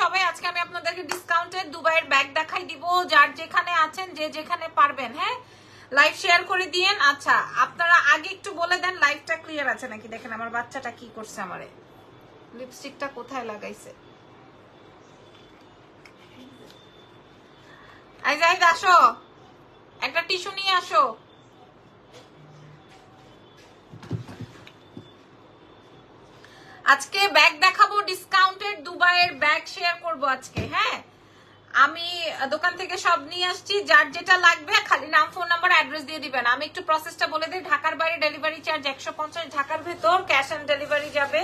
সবাই, আজকে আমি আপনাদেরকে ডিসকাউন্টেড দুবাইয়ের ব্যাগ দেখাই দিব। যার যেখানে আছেন, যে যেখানে পারবেন, হ্যাঁ লাইভ শেয়ার করে দিয়েন। আচ্ছা আপনারা আগে একটু বলে দেন লাইভটা ক্লিয়ার আছে নাকি। দেখেন আমার বাচ্চাটা কি করছে, আমারে লিপস্টিকটা কোথায় লাগাইছে। এই জাহিদ আসো, একটা টিস্যু নিয়ে আসো। আজকে ব্যাগ দেখাবো, ডিসকাউন্টেড দুবাইয়ের ব্যাগ শেয়ার করব আজকে। হ্যাঁ আমি দোকান থেকে সব নিয়ে আসছি, যার যেটা লাগবে খালি নাম, ফোন নাম্বার, অ্যাড্রেস দিয়ে দিবেন। আমি একটু প্রসেসটা বলে দিই। ঢাকার বাইরে ডেলিভারি চার্জ 150, ঢাকার ভেতর ক্যাশ অন ডেলিভারি যাবে।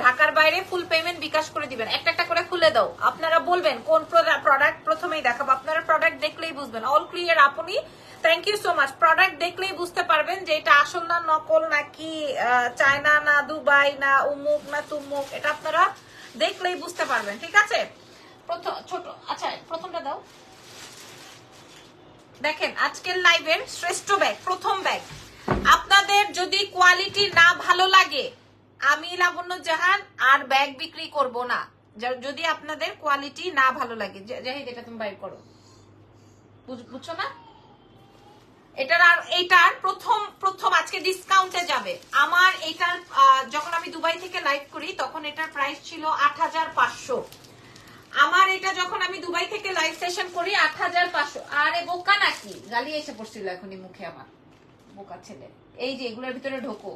ঢাকার বাইরে ফুল পেমেন্ট বিকাশ করে দিবেন। একটা একটা করে খুলে দাও, আপনারা বলবেন কোন প্রোডাক্ট প্রথমেই দেখাবো। আপনারা প্রোডাক্ট দেখলেই বুঝবেন। অল ক্লিয়ার আপনি, thank you so much. Product দেখলেই বুঝতে পারবেন যে এটা আসল না নকল, নাকি চায়না না দুবাই না উমুক না তুমুক, এটা আপনারা দেখলেই বুঝতে পারবেন। ঠিক আছে, ছোট আচ্ছা প্রথমটা দাও। দেখেন আজকের লাইভের শ্রেষ্ঠ ব্যাগ, প্রথম ব্যাগ। আপনাদের যদি কোয়ালিটি না ভালো লাগে, আমি লাবণ্য জাহান আর ব্যাগ বিক্রি করব না। যদি আপনাদের কোয়ালিটি না ভালো লাগে, জাহিদ এটা তুমি বাইর করো, বুঝছো না? এটার প্রথম আজকে ডিসকাউন্টে যাবে। আমার এটার যখন আমি দুবাই থেকে লাইভ করি তখন এটার প্রাইস ছিল 8500। আমার এটা যখন আমি দুবাই থেকে লাইভ সেশন করি 8500। আরে বোকা নাকি, গালি এসে পড়ছিল এখনই মুখে আমার, বোকা ছেলে। এই যে এগুলোর ভিতরে ঢোকো,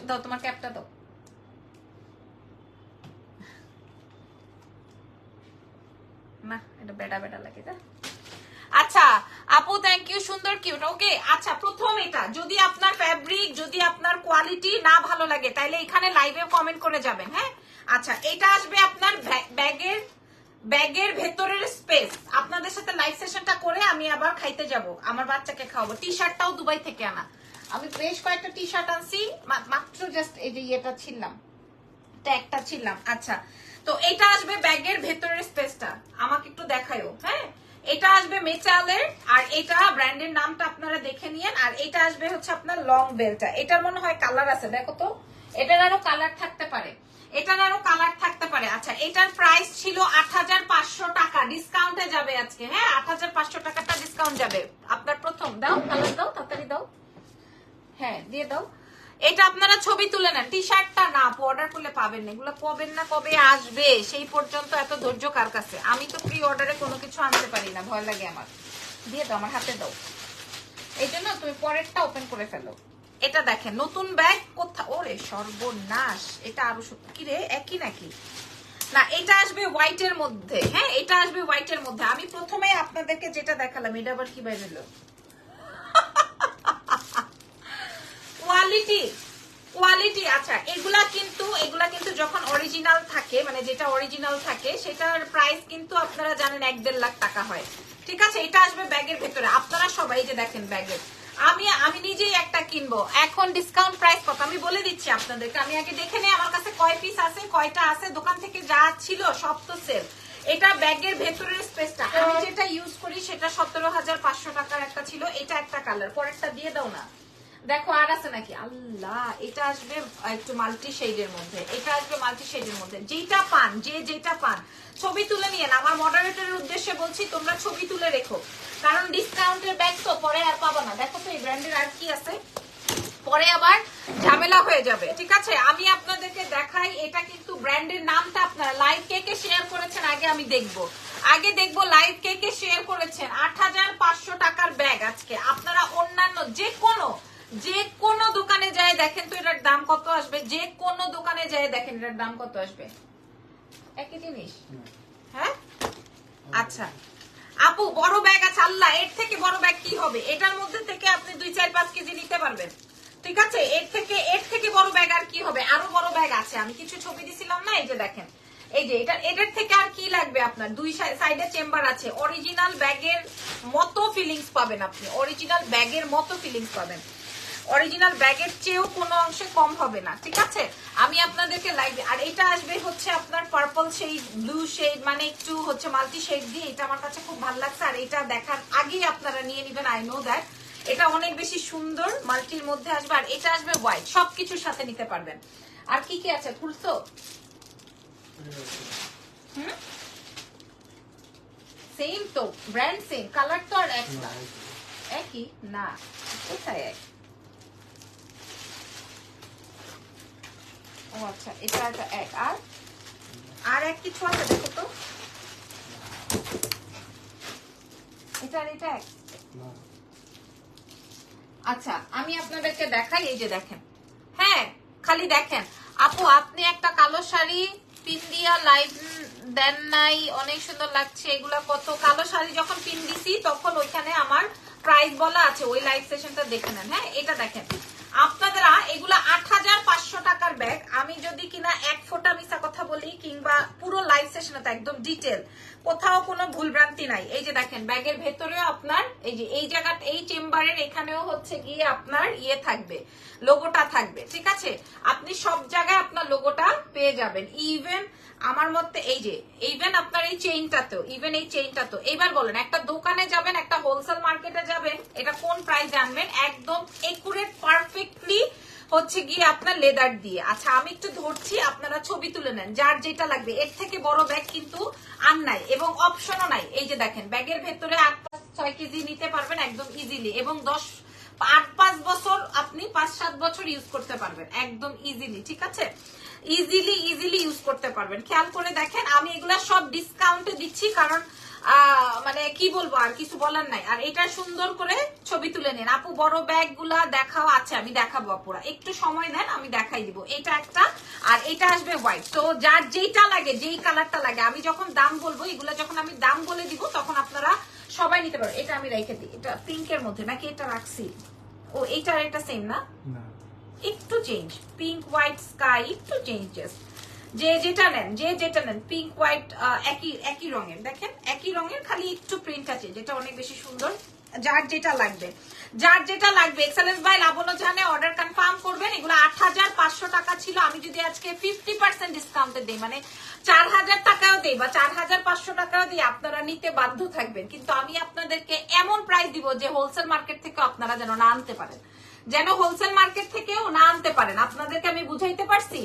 দাও তোমার ক্যাপটা দাও। না এটা বেটা বেটা লাগে। আচ্ছা আপু থ্যাংক ইউ, সুন্দর কিউট। ওকে আচ্ছা প্রথম এটা, যদি আপনার ফ্যাব্রিক, যদি আপনার কোয়ালিটি না ভালো লাগে তাহলে এখানে লাইভে কমেন্ট করে যাবেন। হ্যাঁ আচ্ছা এটা আসবে আপনার ব্যাগের ভেতরের স্পেস। আপনাদের সাথে লাইভ সেশনটা করে আমি আবার খাইতে যাব, আমার বাচ্চাকে খাওয়াবো। টি শার্টটাও দুবাই থেকে আনা, আমি বেশ কয়েকটা টি শার্ট আনছি মাত্র, জাস্ট এই যে ইয়েটা ছিলাম, ট্যাগটা ছিলাম। আচ্ছা তো এটা আসবে ব্যাগের ভেতরের স্পেসটা, আমাকে একটু দেখায়ও। হ্যাঁ এটা আসবে মেচালের, আর এটা ব্র্যান্ডের নামটা আপনারা দেখে নিয়েন। আর এটা আসবে হচ্ছে আপনার লং বেলটা। এটার মনে হয় কালার আছে, দেখো তো, এটার আরো কালার থাকতে পারে, এটার আরো কালার থাকতে পারে। আচ্ছা এটার প্রাইস ছিল 8500 টাকা, ডিসকাউন্টে যাবে আজকে। হ্যাঁ 8500 টাকাটা ডিসকাউন্ট যাবে। আপনার প্রথম দাও, কালার দাও, তাড়াতাড়ি দাও। হ্যাঁ দিয়ে দাও। এটা আপনারা ছবি তুলে নেন, টি শার্টটা না অর্ডার করলে পাবেন না, এগুলো পাবেন না, কবে আসবে সেই পর্যন্ত এত ধৈর্য কার কাছে। আমি তো প্রি অর্ডারে কোনো কিছু আনতে পারি না, ভয় লাগে আমার। দিয়ে দাও, আমার হাতে দাও। এই জন্য তুমি পরেরটা ওপেন করে ফেলো। এটা দেখেন নতুন ব্যাগ কোথা, ওরে সর্বনাশ, এটা আরো কি রে, একই নাকি? না এটা আসবে হোয়াইটের মধ্যে। হ্যাঁ এটা আসবে হোয়াইটের মধ্যে। আমি প্রথমে আপনাদেরকে যেটা দেখালাম, এটা আবার কি বাইরে এলো? কোয়ালিটি আচ্ছা এগুলা কিন্তু যখন অরিজিনাল থাকে, মানে যেটা অরিজিনাল থাকে সেটার প্রাইস কিন্তু আপনারা জানেন 1-1.5 লাখ টাকা হয়। ঠিক আছে এটা আসবে ব্যাগের ভেতরে। আপনারা সবাই যে দেখেন ব্যাগের, আমি নিজেই একটা কিনবো। এখন ডিসকাউন্ট প্রাইস কত আমি বলে দিচ্ছি আপনাদেরকে। আমি আগে দেখে নেই আমার কাছে কয় পিস আছে, কয়টা আছে। দোকান থেকে যা ছিল সব তো সেল। এটা ব্যাগের ভেতরের স্পেসটা, আমি যেটা ইউজ করি সেটা 17500 টাকার একটা ছিল। এটা একটা কালার, পরেরটা দিয়ে দাও না। দেখো আর আছে নাকি, আল্লাহ। এটা আসবে একটু মাল্টি শেডের মধ্যে, এটা আসবে মাল্টি শেডের মধ্যে। যেটা পান, যেটা পান ছবি তুলে নিয়ে। আমার মডারেটরের উদ্দেশ্যে বলছি, তোমরা ছবি তুলে রেখো, কারণ ডিসকাউন্টের ব্যাগ তো পরে আর পাবো না। দেখো তো এই ব্র্যান্ডের আর কি আছে, পরে আবার ঝামেলা হয়ে যাবে। ঠিক আছে আমি আপনাদেরকে দেখাই। এটা কিন্তু ব্র্যান্ডের নামটা আপনারা লাইভ কে শেয়ার করেছেন আগে আমি দেখবো, লাইভ কে শেয়ার করেছেন। 8500 টাকার ব্যাগ আজকে আপনারা অন্যান্য যে কোনো দোকানে যায় দেখেন তো এটার দাম কত আসবে। যে কোনো দোকানে যায় দেখেন এটার দাম কত আসবে, একই জিনিস। হ্যাঁ আচ্ছা আপু বড় ব্যাগ আছে, আল্লাহ এর থেকে বড় ব্যাগ কি হবে। এটার মধ্যে থেকে আপনি 2-4-5 কেজি নিতে পারবেন। ঠিক আছে এর থেকে বড় ব্যাগ আর কি হবে, আরো বড় ব্যাগ আছে। আমি কিছু ছবি দিছিলাম না, এই যে দেখেন, এই যে এটার থেকে আর কি লাগবে আপনার। দুই সাইডে চেম্বার আছে, অরিজিনাল ব্যাগের মতো ফিলিংস পাবেন আপনি, অরিজিনাল ব্যাগের মতো ফিলিংস পাবেন, অরিজিনাল ব্যাগের চেয়েও কোনো অংশে কম হবে না। ঠিক আছে আমি আপনাদেরকে লাইভে। আর এটা আসবে হচ্ছে আপনার পার্পল শেড, ব্লু শেড, মানে একটু হচ্ছে মাল্টি শেড দিয়ে। এটা আমার কাছে খুব ভালো লাগছে। আর এটা দেখার আগেই আপনারা নিয়ে নেবেন, আই নো দ্যাট এটা অনেক বেশি সুন্দর, মাল্টির মধ্যে আসবে। আর এটা আসবে হোয়াইট, সবকিছুর সাথে নিতে পারবেন। আর কি কি আছে খুলছো, সেম তো, ব্র্যান্ড সেম, কালার তো আর এক না। একই না, কোথায় এক? ও আচ্ছা, এটা একটা এক। আর এক কিছু আছে দেখো তো, এটা আর এটা এক। আচ্ছা আমি আপনাদেরকে দেখাই, এই যে দেখেন, হ্যাঁ খালি দেখেন আপু, আপনি একটা কালো শাড়ি পিন দিয়া লাইভ দেন নাই, অনেক সুন্দর লাগছে। এগুলা কত? কালো শাড়ি যখন পিন দিছি তখন ওইখানে আমার প্রাইস বলা আছে, ওই লাইভ সেশনটা দেখে নেন। হ্যাঁ এটা দেখেন আপনারা, এগুলা ৮৫০০ টাকার ব্যাগ। আমি যদি কিনা এক ফোঁটা মিছা কথা বলি কিংবা পুরো লাইভ সেশনে তো একদম ডিটেল, কোথাও কোনো ভুলভ্রান্তি নাই। এই যে দেখেন ব্যাগের ভেতরেও আপনার এই যে এই জায়গা, এই চেম্বারের এখানেও হচ্ছে গিয়ে আপনার ইয়ে থাকবে, লোগোটা থাকবে, ঠিক আছে? আপনি সব জায়গায় আপনার লোগোটা পেয়ে যাবেন। ইভেন আমার মতে এই যে ইভেন আপনার এই চেইনটাতেও, ইভেন এই চেইনটাতেও। এবার বলেন, একটা দোকানে যাবেন, একটা হোলসেল মার্কেটে যাবেন, এটা কোন প্রাইস জানবেন? একদম একুরেট পারফেক্টলি হচ্ছে গিয়ে আপনার লেদার দিয়ে। আচ্ছা আমি একটু ধরছি, আপনারা ছবি তুলে নেন যার যেটা লাগবে। এর থেকে বড় ব্যাগ কিন্তু আর নাই এবং অপশনও নাই। এই যে দেখেন ব্যাগের ভেতরে ৮-৬ কেজি নিতে পারবেন একদম ইজিলি, এবং ৮-৫ বছর আপনি ৫-৭ বছর ইউজ করতে পারবেন একদম ইজিলি, ঠিক আছে? ইজিলি ইউজ করতে পারবেন। খেয়াল করে দেখেন, আমি এগুলা সব ডিসকাউন্টে দিচ্ছি, কারণ মানে কি বলবো, আর কিছু বলার নাই। আর এটা সুন্দর করে ছবি তুলে নেন আপু। বড় ব্যাগ গুলা দেখাও আছে, আমি দেখাবো আপুরা, একটু সময় দেন আমি দেখাই দিব। এটা একটা, আর এটা আসবে হোয়াইট। তো যার যেটা লাগে, যেই কালারটা লাগে, আমি যখন দাম বলবো, এগুলা যখন আমি দাম বলে দিব তখন আপনারা সবাই নিতে পারো। এটা আমি রেখে দিই, এটা পিঙ্কের মধ্যে নাকি এটা রাখছি? ও এইটা আর এটা সেম না, একটু চেঞ্জ, পিঙ্ক হোয়াইট স্কাই, একটু চেঞ্জেস। যে যেটা নেন পিঙ্ক হোয়াইট একই রঙের, দেখেন একই রঙের, খালি একটু প্রিন্ট আছে, যেটা অনেক বেশি সুন্দর। যার যেটা লাগবে এক্সেলেন্স বাই লাবণ্য জাহানে অর্ডার কনফার্ম করবেন। এগুলো ৮৫০০ টাকা ছিল, আমি যদি আজকে 50% ডিসকাউন্টে দেই, মানে ৪০০০ টাকাও দেই বা ৪৫০০ টাকাও দিই, আপনারা নিতে বাধ্য থাকবেন। কিন্তু আমি আপনাদেরকে এমন প্রাইস দিব যে হোলসেল মার্কেট থেকে আপনারা যেন না আনতে পারেন, হোলসেল মার্কেট থেকেও না আনতে পারেন। আপনাদেরকে আমি বুঝাইতে পারছি?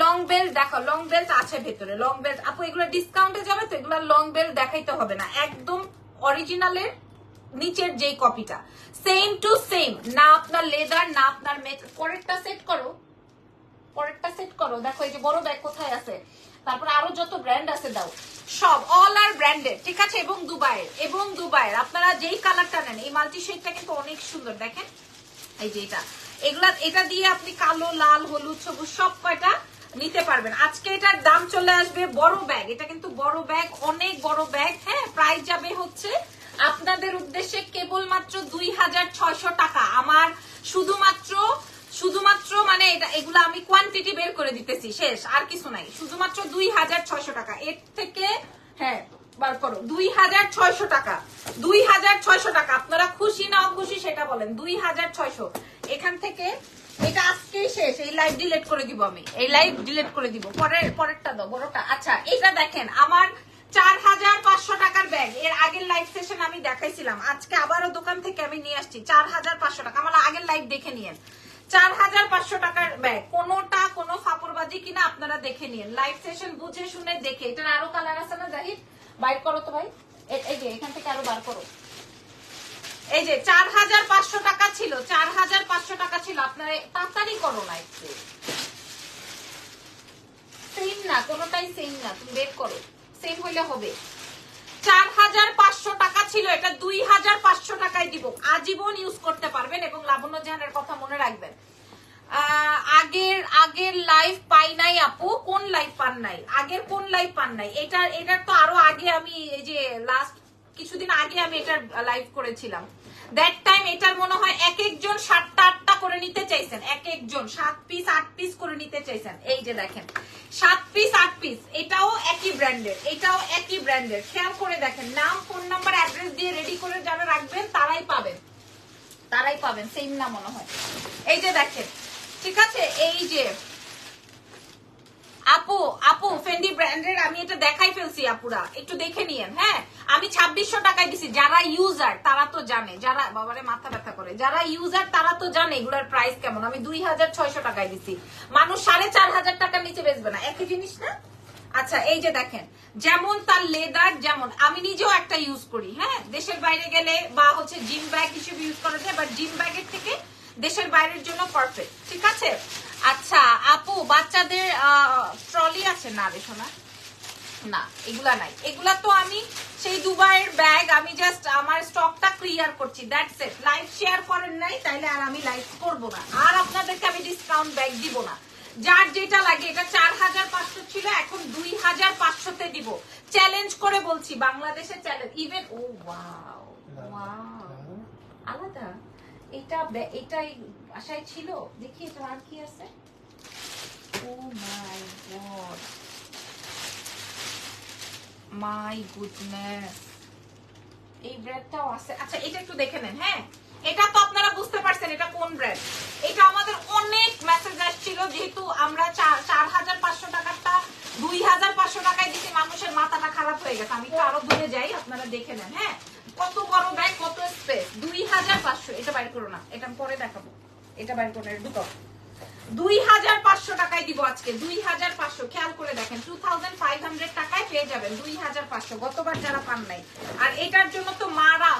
লং বেল্ট দেখো, লং বেল্ট আছে ভেতরে, লং বেল্ট আপু এগুলো ডিসকাউন্টে যাবে তো, এগুলো লং বেল্ট দেখাইতে হবে না, একদম অরিজিনালের নিচের যেই কপিটা সেম টু সেম, না আপনার লেদার না আপনার মেটাল। পরেরটা সেট করো, দেখো এই যে বড় ব্যাগ কোথায় আছে, তারপর আরো যত ব্র্যান্ড আছে দাও, সব অল আর ব্র্যান্ডেড, ঠিক আছে? এবং দুবাইয়ের আপনারা যেই কালারটা নেন, এই মাল্টি শেডটা কিন্তু অনেক সুন্দর, দেখেন এই যে এটা দিয়ে আপনি কালো, লাল, হলুদ, সবুজ সব কয়টা নিতে পারবেন। আজকে এটার দাম চলে আসবে, বড় ব্যাগ, এটা কিন্তু বড় ব্যাগ, অনেক বড় ব্যাগ। হ্যাঁ প্রাইস যাবে হচ্ছে আপনাদের উদ্দেশ্যে কেবলমাত্র ২৬০০ টাকা। আমার শুধুমাত্র মানে এগুলো আমি কোয়ান্টিটি বের করে দিতেছি, শেষ, আর কিছু নাই। শুধুমাত্র ২৬০০ টাকা, এর থেকে হ্যাঁ বার করো, ২৬০০ টাকা, ২৬০০ টাকা। আপনারা খুশি না অখুশি সেটা বলেন। ২৬০০ এখান থেকে, এটা আজকেই শেষ, এই লাইভ ডিলিট করে দিব, আমি এই লাইভ ডিলিট করে দিব। পরেরটা দাও, বড়টা। আচ্ছা এটা দেখেন আমার ৪৫০০ টাকার ব্যাগ, এর আগের লাইভ সেশন আমি দেখাইছিলাম, আজকে আবারও দোকান থেকে আমি নিয়ে আসছি ৪৫০০ টাকা। আমার আগের লাইভ দেখে নিয়েন, ৪৫০০ টাকার ব্যাগ, কোনোটা কোনো ফাপড়বাজি কিনা আপনারা দেখে নিন, লাইভ সেশন বুঝে শুনে দেখে। এটার আরো কালার আছে না জাহিদ? বাইর করো তো ভাই, এই যে এখান থেকে আরো বার করো। এই যে ৪৫০০ টাকা ছিল, ৪৫০০ টাকা ছিল, আপনারা তাড়াতাড়ি করো না, একটু সেম না, কোনোটাই সেম না, তুমি বের করো, সেম হইলে হবে। ৪৫০০ টাকা ছিল, এটা ২৫০০ টাকায় দিব, আজীবন ইউজ করতে পারবেন। এবং লাবণ্য জাহানের কথা মনে রাখবেন, আগের লাইভ পাই নাই আপু। কোন লাইভ পান নাই? আগের কোন লাইভ পান নাই? এটার তো আরো আগে, আমি এই যে লাস্ট কিছুদিন আগে আমি এটার লাইভ করেছিলাম, দ্যাট টাইম এটার মনে হয় এক একজন ৭টা-৮টা করে নিতে চাইছেন, এক একজন ৭ পিস ৮ পিস করে নিতে চাইছেন। এই যে দেখেন 7 পিস 8 পিস, এটাও একই ব্র্যান্ডের, এটাও একই ব্র্যান্ডের। খেয়াল করে দেখেন, নাম, ফোন নাম্বার, অ্যাড্রেস দিয়ে রেডি করে যারা রাখবেন তারাই পাবেন, সেম না মনে হয়। এই যে দেখেন, ঠিক আছে? এই যে আপু ফেন্ডি ব্র্যান্ডের আমি এটা দেখাই ফেলছি, আপুরা একটু দেখে নিয়েন। হ্যাঁ আমি ২৬০০ টাকায় দিছি, যারা ইউজার তারা তো জানে, যারা বাবারে মাথা ব্যথা করে, যারা ইউজার তারা তো জানে এগুলোর প্রাইস কেমন। আমি ২৬০০ টাকায় দিছি, মানুষ ৪৫০০ টাকার নিচে বেচবে না, একই জিনিস না? আচ্ছা এই যে দেখেন, যেমন তার লেদার, যেমন আমি নিজেও একটা ইউজ করি, হ্যাঁ, দেশের বাইরে গেলে বা হচ্ছে জিম ব্যাগ হিসেবে ইউজ করা যায়, বাট জিম ব্যাগের থেকে দেশের বাইরের জন্য পারফেক্ট, ঠিক আছে। আচ্ছা আপু, বাচ্চাদের ট্রলি আছে? না রে সোনা, না এগুলা নাই, এগুলা তো আমি সেই দুবাইয়ের ব্যাগ, আমি জাস্ট আমার স্টকটা ক্লিয়ার করছি, দ্যাটস ইট। লাইভ শেয়ার করেন নাই, তাইলে আর আমি লাইভ করব না, আর আপনাদেরকে আমি ডিসকাউন্ট ব্যাগ দিব না। যার যেটা লাগে, এটা 4500 ছিল, এখন 2500-তে দিব, চ্যালেঞ্জ করে বলছি, বাংলাদেশে চ্যালেঞ্জ। ইভেন ও ওয়াও ওয়াও, আলাদা এটা, এটাই আশায় ছিল। দেখি এটা আর কি আছে। ও মাই গড, মাই গুডনেস, এই ব্র্যান্ডটাও আছে। আচ্ছা এটা একটু দেখে নেন, হ্যাঁ, এটা তো আপনারা বুঝতে পারছেন এটা কোন ব্র্যান্ড। এটা আমাদের অনেক মেসেজ আসছিল, যেহেতু আমরা 4500 টাকাটা 2500 টাকায় দিতে মানুষের মাথাটা খারাপ হয়ে গেছে। আমি তো আরো দূরে যাই, আপনারা দেখে নেন, হ্যাঁ, কত বড় ব্যাগ, কত স্পেস। 2500, এটা বাইর করো না, এটা আমি পরে দেখাবো, এটা বাইর করে ঢুকাও। 2500 টাকায় দিব আজকে, 2500, খেয়াল করে দেখেন, 2500 টাকায় পেয়ে যাবেন 2500, গতবার যারা পান নাই। আর এটার জন্য তো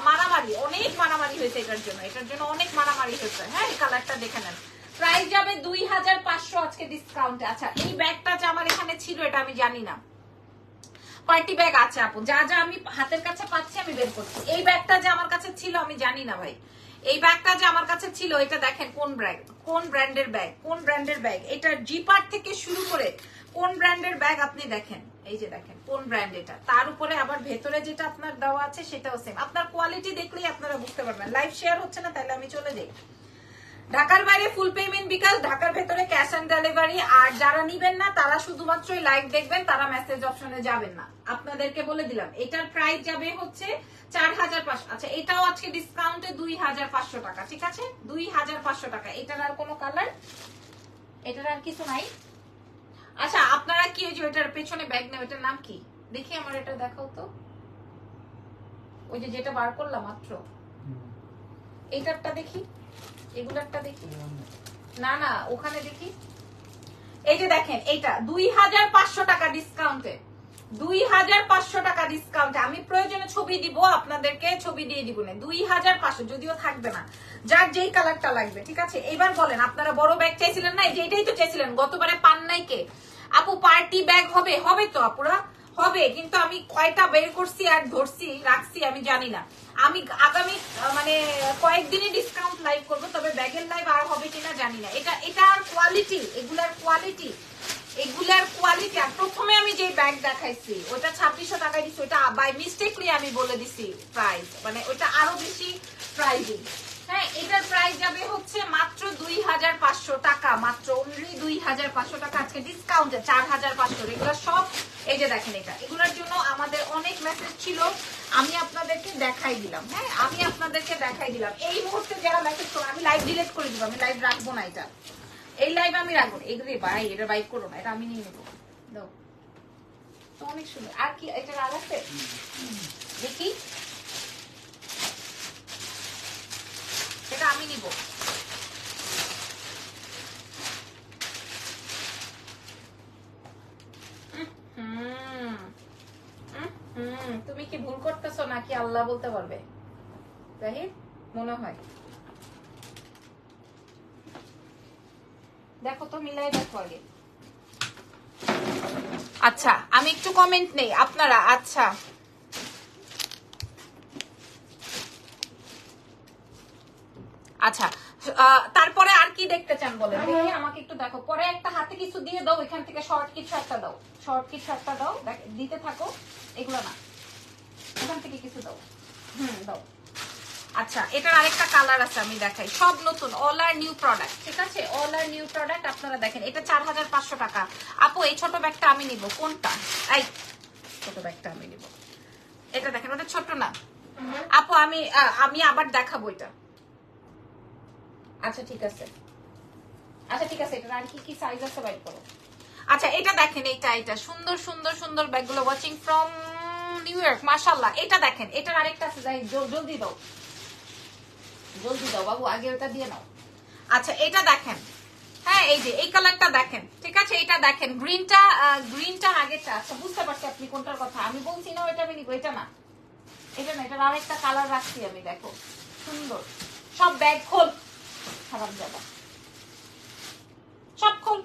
মারামারি, অনেক মারামারি হয়েছে এটার জন্য, অনেক মারামারি হয়েছে, হ্যাঁ, এই কালারটা দেখে নেন। প্রাইস যাবে 2500 আজকে ডিসকাউন্টে। আচ্ছা এই ব্যাগটা যে আমার এখানে ছিল, এটা আমি জানি না, পার্টি ব্যাগ আছে আপু, যা যা আমি হাতের কাছে পাচ্ছি আমি বের করছি। এই ব্যাগটা যে আমার কাছে ছিল আমি জানি না ভাই, এই ব্যাগটা যে আমার কাছে ছিল, এটা দেখেন কোন ব্র্যান্ড, কোন ব্র্যান্ডের ব্যাগ, কোন ব্র্যান্ডের ব্যাগ, এটা জিপার থেকে শুরু করে কোন ব্র্যান্ডের ব্যাগ আপনি দেখেন, এই যে দেখেন কোন ব্র্যান্ড এটা, তার উপরে আবার ভেতরে যেটা আপনার দেওয়া আছে সেটাও সেম। আপনার কোয়ালিটি দেখলেই আপনারা বুঝতে পারবেন। লাইভ শেয়ার হচ্ছে না, তাহলে আমি চলে যাই। ঢাকার বাইরে ফুল পেমেন্ট বিকাশ, ঢাকার ভেতরে ক্যাশ অন ডেলিভারি। আর যারা নিবেন না তারা শুধুমাত্র লাইভ দেখবেন, তারা মেসেজ অপশনে যাবেন না, আপনাদেরকে বলে দিলাম। এটার প্রাইস যাবে হচ্ছে 4500। আচ্ছা এটাও আজকে ডিসকাউন্টে 2500 টাকা, ঠিক আছে, 2500 টাকা। এটার আর কোনো কালার, এটার আর কিছু নাই। আচ্ছা আপনারা কি ওই যে এটার পেছনে ব্যাগ নেন, এটার নাম কি দেখি, আমার এটা দেখাও তো, ওই যে যেটা বার করলাম মাত্র, এইটারটা দেখি, এগুলারটা দেখি, না না ওখানে দেখি, এই যে দেখেন এইটা 2500 টাকা ডিসকাউন্টে, 2500 টাকা ডিসকাউন্টে। আমি প্রয়োজনে ছবি দিব আপনাদেরকে, ছবি দিয়ে দিব না, 2500, যদিও থাকবে না, যার যেই কালারটা লাগবে, ঠিক আছে। এবার বলেন, আপনারা বড় ব্যাগ চাইছিলেন না, এই যে এটাই তো চাইছিলেন, গতবারে পান নাই কে আপু? পার্টি ব্যাগ হবে, হবে তো আপুরা, হবে, কিন্তু আমি কয়টা বের করছি আর ধরছি রাখছি আমি জানি না। আমি আগামী মানে কয়েকদিনই ডিসকাউন্ট লাইভ করবো, তবে ব্যাগের লাইভ আর হবে কিনা জানি না। এটার কোয়ালিটি, এগুলার কোয়ালিটি, আর প্রথমে আমি যে ব্যাগ দেখাইছি ওটা 2600 টাকায় দিচ্ছি, ওটা বাই মিস্টেকলি আমি বলে দিছি প্রাইস, মানে ওটা আরো বেশি প্রাইজিং। হ্যাঁ এটার প্রাইস যাবে হচ্ছে মাত্র 2500 টাকা, মাত্র অনলি 2500 টাকা আজকে ডিসকাউন্টে, 4500। এগুলো সব এই যে দেখেন, এগুলোর জন্য আমাদের অনেক মেসেজ ছিল, আমি আপনাদেরকে দেখাই দিলাম, হ্যাঁ আমি আপনাদেরকে দেখাই দিলাম। এই মুহূর্তে যারা মেসেজ করো, আমি লাইভ ডিলিট করে দিব, আমি লাইভ রাখবো না, এটা এই লাইভ আমি রাখবো না, এগুলো ভাই এটা বাইক করো না, এটা আমি নিয়ে নেবো, দাও তো, অনেক সুন্দর। আর কি এটা আর আছে দেখি, এটা আমি নিব। তুমি কি ভুল করতেছো নাকি আল্লাহ বলতে পারবে, জাহিদ মনে হয়, দেখো তো মিলাই দেখো আগে। আচ্ছা আমি একটু কমেন্ট নেই আপনারা। আচ্ছা আচ্ছা তারপরে আর কি দেখতে চান বলেন, আমাকে একটু দেখো। পরে একটা হাতে কিছু দিয়ে দাও, এখান থেকে শর্ট কিছু একটা দাও, শর্ট কিছু একটা দাও, দিতে থাকো, এগুলো না, এখান থেকে কিছু দাও, দাও। আচ্ছা এটার আরেকটা কালার আছে, আমি দেখাই, সব নতুন, অল আর নিউ প্রোডাক্ট, ঠিক আছে, অল আর নিউ প্রোডাক্ট। আপনারা দেখেন এটা 4500 টাকা। আপু এই ছোট ব্যাগটা আমি নিব, কোনটা? এই ছোট ব্যাগটা আমি নিব, এটা দেখেন, ওটা ছোট না আপু, আমি আবার দেখাবো এটা। আচ্ছা ঠিক আছে, আচ্ছা ঠিক আছে, এটা আর কি কি সাইজ আছে বাইর করো। আচ্ছা এটা দেখেন, এটা সুন্দর সুন্দর সুন্দর ব্যাগগুলো, ওয়াচিং ফ্রম নিউ ইয়র্ক, মাশাআল্লাহ। এটা দেখেন, এটার আরেকটা আছে, যাই জলদি দাও, জলদি দাও বাবু, আগে ওটা দিয়ে নাও। আচ্ছা এটা দেখেন, হ্যাঁ এই যে এই কালারটা দেখেন, ঠিক আছে, এটা দেখেন গ্রিনটা আগেরটা। আচ্ছা বুঝতে পারছি আপনি কোনটার কথা। আমি বলছি না এটা আমি নিব, এটা না, এটা না, এটার আরেকটা কালার রাখছি আমি, দেখো সুন্দর। সব ব্যাগ খোল, খারাপ যাবা, সব খোল।